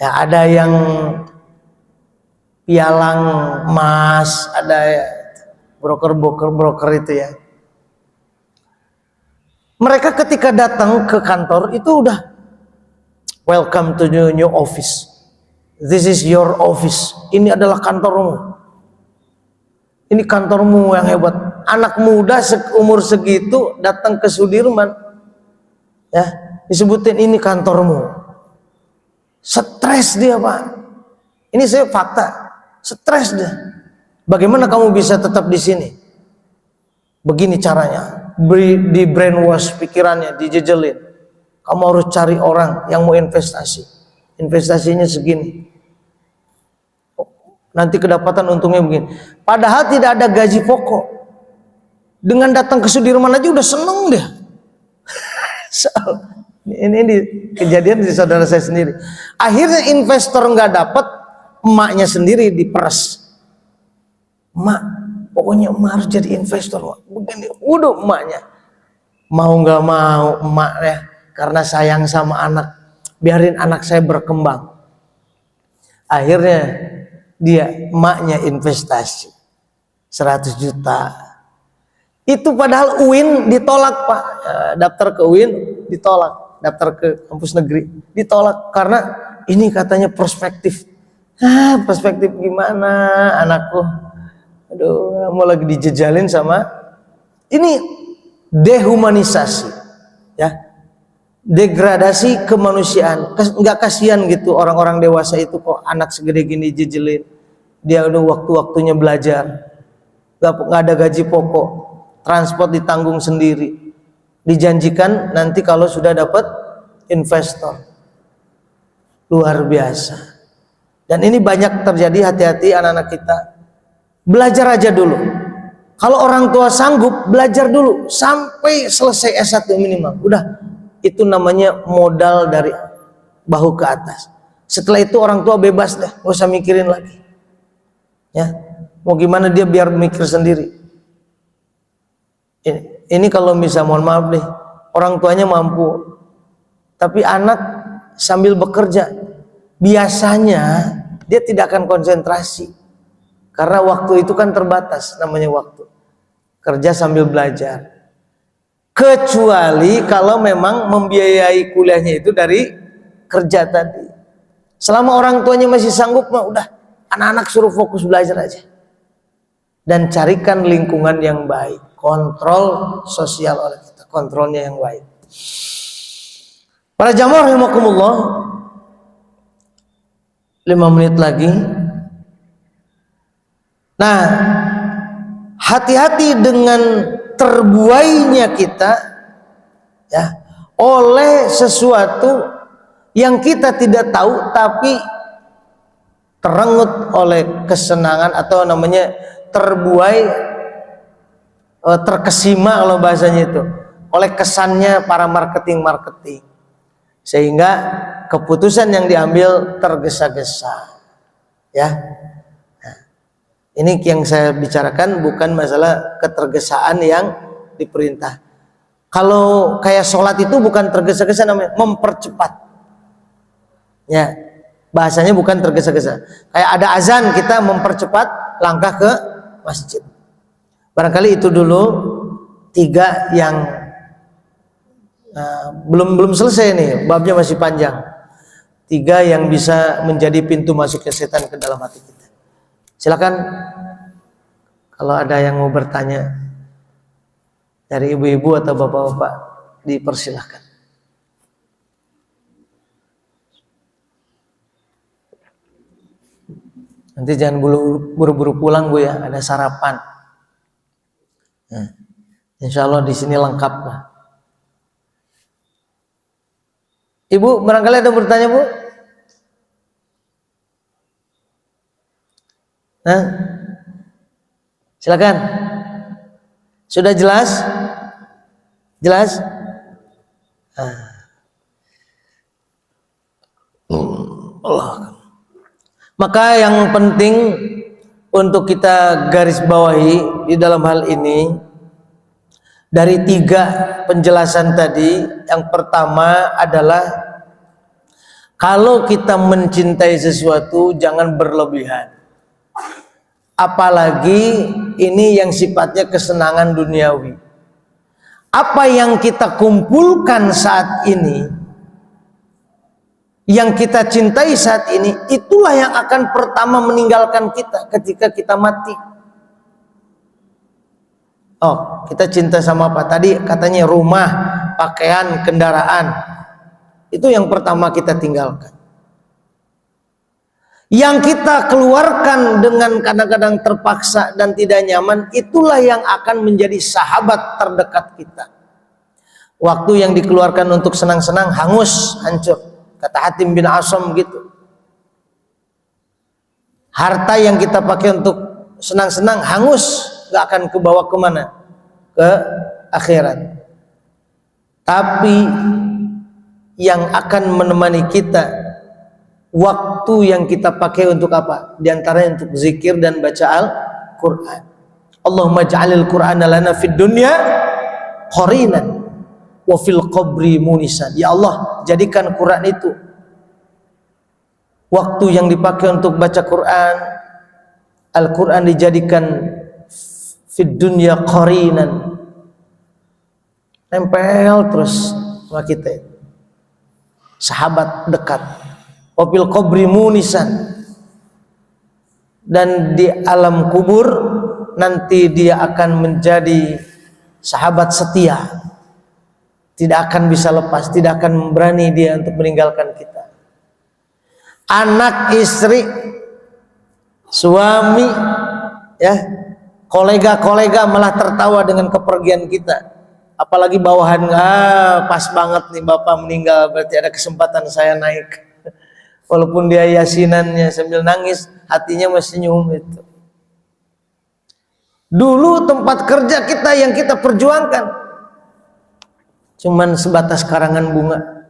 Ya, ada yang pialang emas, ada broker itu ya. Mereka ketika datang ke kantor itu udah welcome to new office. This is your office. Ini adalah kantormu. Ini kantormu yang hebat. anak muda umur segitu datang ke Sudirman, ya disebutin ini kantormu. Stres dia Pak. Ini saya fakta, stres dia. Bagaimana kamu bisa tetap di sini? Begini caranya, di brainwash pikirannya, dijejelin. Kamu harus cari orang yang mau investasi. Investasinya segini. Nanti kedapatan untungnya begini. Padahal tidak ada gaji pokok. Dengan datang ke Sudirman aja udah seneng dia. Ini kejadian di saudara saya sendiri. Akhirnya investor nggak dapat, emaknya sendiri diperes. Emak, pokoknya emak harus jadi investor. Begini, udah emaknya. Mau nggak mau emak ya, karena sayang sama anak, biarin anak saya berkembang. Akhirnya emaknya investasi 100 juta. Itu padahal UIN ditolak Pak, daftar ke UIN ditolak, daftar ke kampus negeri ditolak karena ini katanya prospektif. Perspektif gimana anakku? Aduh, mau lagi dijejalin sama ini dehumanisasi, ya, degradasi kemanusiaan. Nggak kasihan gitu orang-orang dewasa itu kok anak segede gini jejelin. Dia udah waktu-waktunya belajar, nggak ada gaji pokok. Transport ditanggung sendiri, dijanjikan nanti kalau sudah dapat investor. Luar biasa. Dan ini banyak terjadi, hati-hati anak-anak kita. Belajar aja dulu. Kalau orang tua sanggup, belajar dulu sampai selesai S1 minimal. Udah, itu namanya modal dari bahu ke atas. Setelah itu orang tua bebas deh, gak usah mikirin lagi. Ya, mau gimana dia biar mikir sendiri. Ini kalau bisa, mohon maaf deh, orang tuanya mampu, tapi anak sambil bekerja, biasanya dia tidak akan konsentrasi, karena waktu itu kan terbatas, namanya waktu. Kerja sambil belajar. Kecuali kalau memang membiayai kuliahnya itu dari kerja tadi. Selama orang tuanya masih sanggup, mah udah, anak-anak suruh fokus belajar aja. Dan carikan lingkungan yang baik. Kontrol sosial oleh kita, kontrolnya yang baik. Para jamaah rahimakumullah, 5 menit lagi. Nah, hati-hati dengan terbuainya kita, ya, oleh sesuatu yang kita tidak tahu tapi terenggut oleh kesenangan, atau namanya terbuai, terkesima kalau bahasanya itu, oleh kesannya para marketing, sehingga keputusan yang diambil tergesa-gesa, ya. Nah, ini yang saya bicarakan bukan masalah ketergesaan yang diperintah. Kalau kayak sholat itu bukan tergesa-gesa, namanya mempercepat, ya, bahasanya bukan tergesa-gesa. Kayak ada azan, kita mempercepat langkah ke masjid. Barangkali itu dulu 3 yang belum selesai nih, babnya masih panjang. 3 yang bisa menjadi pintu masuknya setan ke dalam hati kita. Silakan kalau ada yang mau bertanya dari ibu-ibu atau bapak-bapak, dipersilahkan. Nanti jangan buru-buru pulang Bu ya, ada sarapan. Nah, insya Allah di sini lengkap lah. Ibu, barangkali ada bertanya Bu? Nah, silakan. Sudah jelas? Jelas? Allah. Maka yang penting untuk kita garis bawahi di dalam hal ini, dari 3 penjelasan tadi, yang pertama adalah kalau kita mencintai sesuatu jangan berlebihan, apalagi ini yang sifatnya kesenangan duniawi. Apa yang kita kumpulkan saat ini, yang kita cintai saat ini, itulah yang akan pertama meninggalkan kita ketika kita mati. Oh, kita cinta sama apa? Tadi katanya rumah, pakaian, kendaraan. Itu yang pertama kita tinggalkan. Yang kita keluarkan dengan kadang-kadang terpaksa dan tidak nyaman, itulah yang akan menjadi sahabat terdekat kita. Waktu yang dikeluarkan untuk senang-senang hangus, hancur. Kata Hatim bin Asam gitu. Harta yang kita pakai untuk senang-senang hangus, gak akan kebawa kemana? Ke akhirat. Tapi yang akan menemani kita, waktu yang kita pakai untuk apa? Di antaranya untuk zikir dan baca Al-Quran. Allahumma ja'alil Qur'ana lana fid dunya qarinan wa fil qabri munisan. Ya Allah, jadikan Quran itu waktu yang dipakai untuk baca Quran. Al-Quran dijadikan fid dunya qarinan, nempel terus sama kita, sahabat dekat. Wafil qabri munisan, dan di alam kubur nanti dia akan menjadi sahabat setia, tidak akan bisa lepas, tidak akan berani dia untuk meninggalkan kita. Anak, istri, suami, ya, kolega-kolega malah tertawa dengan kepergian kita. Apalagi bawahan, pas banget nih bapak meninggal, berarti ada kesempatan saya naik. Walaupun dia yasinannya sambil nangis, hatinya masih senyum itu. Dulu tempat kerja kita yang kita perjuangkan cuman sebatas karangan bunga.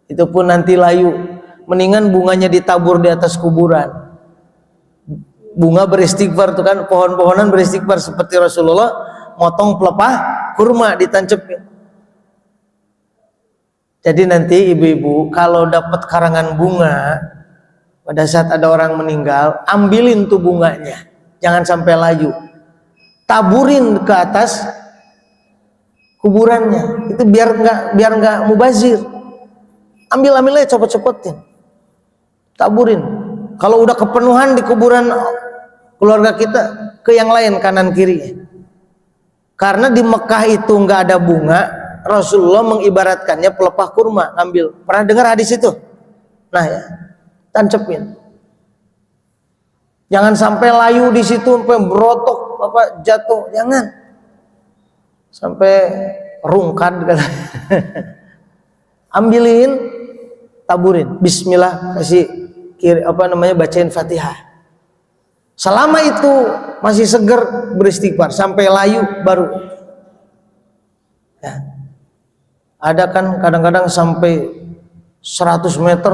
Itu pun nanti layu. Mendingan bunganya ditabur di atas kuburan. Bunga beristighfar itu kan, pohon-pohonan beristighfar seperti Rasulullah motong pelepah kurma ditancapin. Jadi nanti ibu-ibu kalau dapat karangan bunga pada saat ada orang meninggal, ambilin tuh bunganya, jangan sampai layu, taburin ke atas kuburannya, itu biar nggak mubazir. Ambil-ambilnya, copot-copotin, taburin. Kalau udah kepenuhan di kuburan keluarga kita, ke yang lain kanan kiri. Karena di Mekah itu nggak ada bunga, Rasulullah mengibaratkannya pelepah kurma, ambil. Pernah dengar hadis itu? Nah ya, tancepin. Jangan sampai layu di situ sampai berotok apa jatuh, jangan. Sampai rungkad kata. Ambilin, taburin. Bismillah, kasih bacain Fatihah. Selama itu masih seger beristighfar, sampai layu baru. Ya. Ada kan kadang-kadang sampai 100 meter,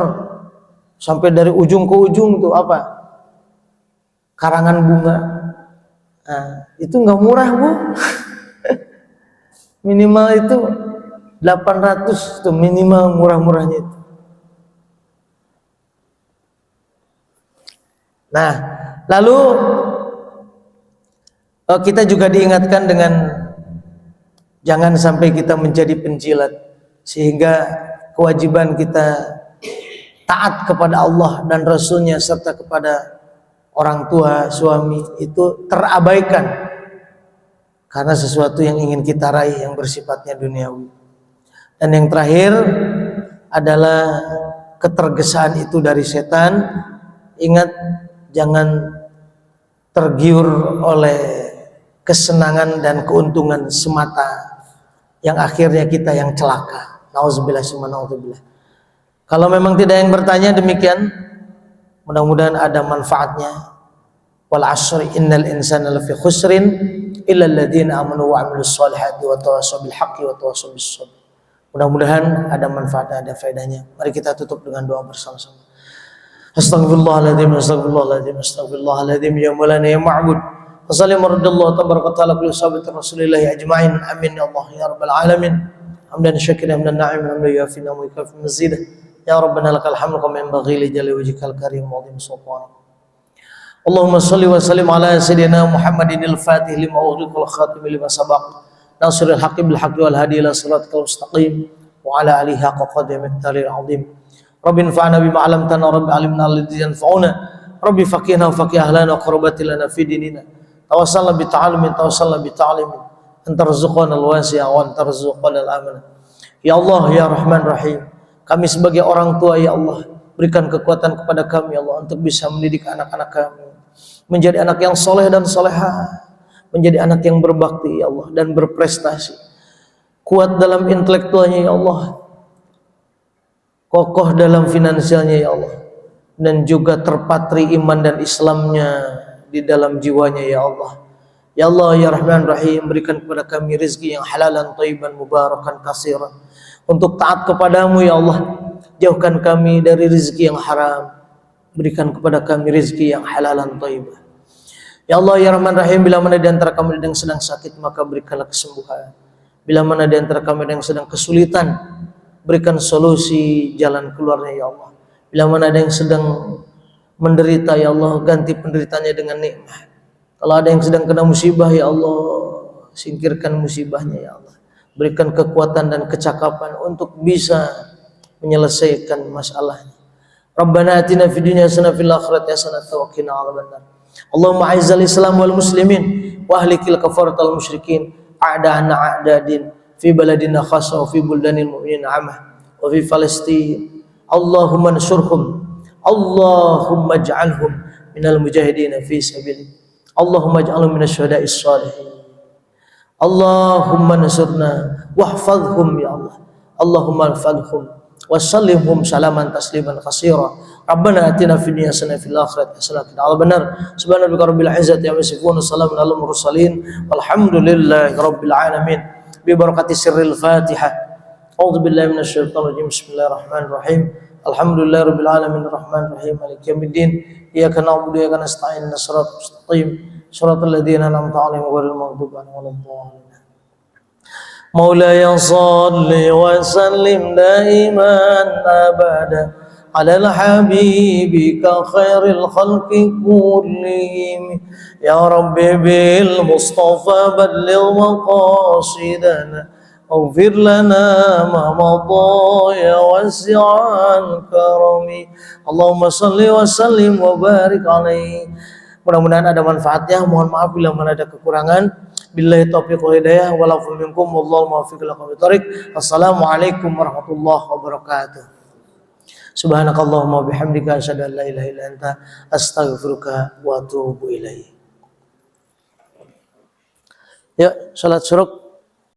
sampai dari ujung ke ujung tuh apa? Karangan bunga. Nah, itu nggak murah, Bu. Minimal itu 800 tuh minimal murah-murahnya itu. Nah, lalu kita juga diingatkan dengan jangan sampai kita menjadi penjilat, sehingga kewajiban kita taat kepada Allah dan Rasulnya serta kepada orang tua, suami itu terabaikan karena sesuatu yang ingin kita raih yang bersifatnya duniawi. Dan yang terakhir adalah ketergesaan itu dari setan. Ingat, jangan tergiur oleh kesenangan dan keuntungan semata yang akhirnya kita yang celaka. Nauzubillah summa nauzubillah. Kalau memang tidak yang bertanya demikian, mudah-mudahan ada manfaatnya. Wal 'ashri innal insana lafi khusrin illa alladziina aamanu wa 'amilus shalihati wa tawassaw bil haqqi wa tawassaw bis sabr. Mudah-mudahan ada manfaatnya, ada faedahnya. Mari kita tutup dengan doa bersama-sama. Astaghfirullahaladzim, astaghfirullahaladzim, astaghfirullahaladzim, ya maulana ya ma'bud. Wassalamu radallahu tabaraka ta'ala kulli sahabat rasulillahi ajma'in. Amin ya Allah ya rabbal alamin. Hamdan syakiran hamdan na'iman hamdan yafina wa yukafi mazidah. Ya rabbana lakal hamdu kama yanbaghi li jalali wajhikal karim wa 'azimi sultanik. Allahumma shalli wa sallim ala sayyidina Muhammadin al-fatih lima ughliqa wal khatim lima sabaq. Nasiril haqqi bil haqqi wal hadi ila siratal mustaqim wa ala alihi haqqa qadri miqdaril 'azim. Rabbi anfa'na bima 'allamtana, Rabbi 'allimna alladhi yanfa'una, Rabbi faqihna wa faqih ahlana wa qurbatil lana fi dinina. Tawassalna bi ta'alumin, tawassalna bi ta'alimin. antarzuqana al-wasi'a wa antarzuqana al-amanah. Ya Allah ya Rahman Rahim, kami sebagai orang tua ya Allah, berikan kekuatan kepada kami ya Allah untuk bisa mendidik anak-anak kami menjadi anak yang soleh dan solehah, menjadi anak yang berbakti ya Allah dan berprestasi, kuat dalam intelektualnya ya Allah, kokoh dalam finansialnya ya Allah, dan juga terpatri iman dan Islamnya di dalam jiwanya ya Allah. Ya Allah ya Rahman Rahim, berikan kepada kami rezeki yang halalan thayyiban mubarakan katsiran untuk taat kepadamu ya Allah. Jauhkan kami dari rezeki yang haram, berikan kepada kami rezeki yang halalan thayyibah. Ya Allah ya Rahman Rahim, bila mana di antara kami yang sedang sakit maka berikanlah kesembuhan. Bila mana di antara kami yang sedang kesulitan, berikan solusi jalan keluarnya ya Allah. Bila mana ada yang sedang menderita ya Allah, ganti penderitanya dengan nikmat. Kalau ada yang sedang kena musibah ya Allah, singkirkan musibahnya ya Allah. Berikan kekuatan dan kecakapan untuk bisa menyelesaikan masalahnya. Rabbana atina fid dunya hasanah fil akhirati hasanah wa qina adzabannar. Allahumma a'izzal Islam wal muslimin wa ahlikil kafaratal musyrikin a'da'ana a'dadin fi baladina khassa wa fi buldanil mu'minin 'amah wa fi Palestin. Allahumma ansurhum, Allahumma ij'alhum minal mujahidin fi sabilik. Allahumma ij'alhum minasy syuhada'is shalihin. Allahumma ansurna wahfazhum ya Allah. Allahumma ihfazhum wa sallimhum salaman tasliman katsira. Rabbana atina fid dunya hasanah fil akhirati hasanah wa qina adzabannar. Subhana rabbika rabbil izzati amma yasifun wa salamun alal mursalin walhamdulillahi rabbil alamin. Bi barakati sirril Fatihah. A'udzu billahi minasy syaithanir rajim. Bismillahirrahmanirrahim. Alhamdulillahi rabbil alamin arrahmanir rahim maliki yaumiddin. Iyyaka na'budu wa iyyaka nasta'in ihdinas siratal mustaqim siratal ladzina an'amta 'alaihim ghairil maghdubi 'alaihim waladdallin. Maulaya shalli wa sallim daiman abada ala habibika khairil khalqi kullihim. Ya Rabbi bil Mustafa balligh maqasidana waghfir lana ma madha ya wasi'al karami. Allahumma shalli wa sallim wa barik alaihi. Mudah-mudahan ada manfaatnya. Mohon maaf bila mana ada kekurangan. Billahi taufiq wal hidayah wal afu minkum wallahu muwaffiq ila aqwamit thoriq. Assalamualaikum warahmatullahi wabarakatuh. Subhanakallahumma bihamdika asyhadu an la ilaha illa anta astaghfiruka wa atubu ilaik. Ya, salat syuruk.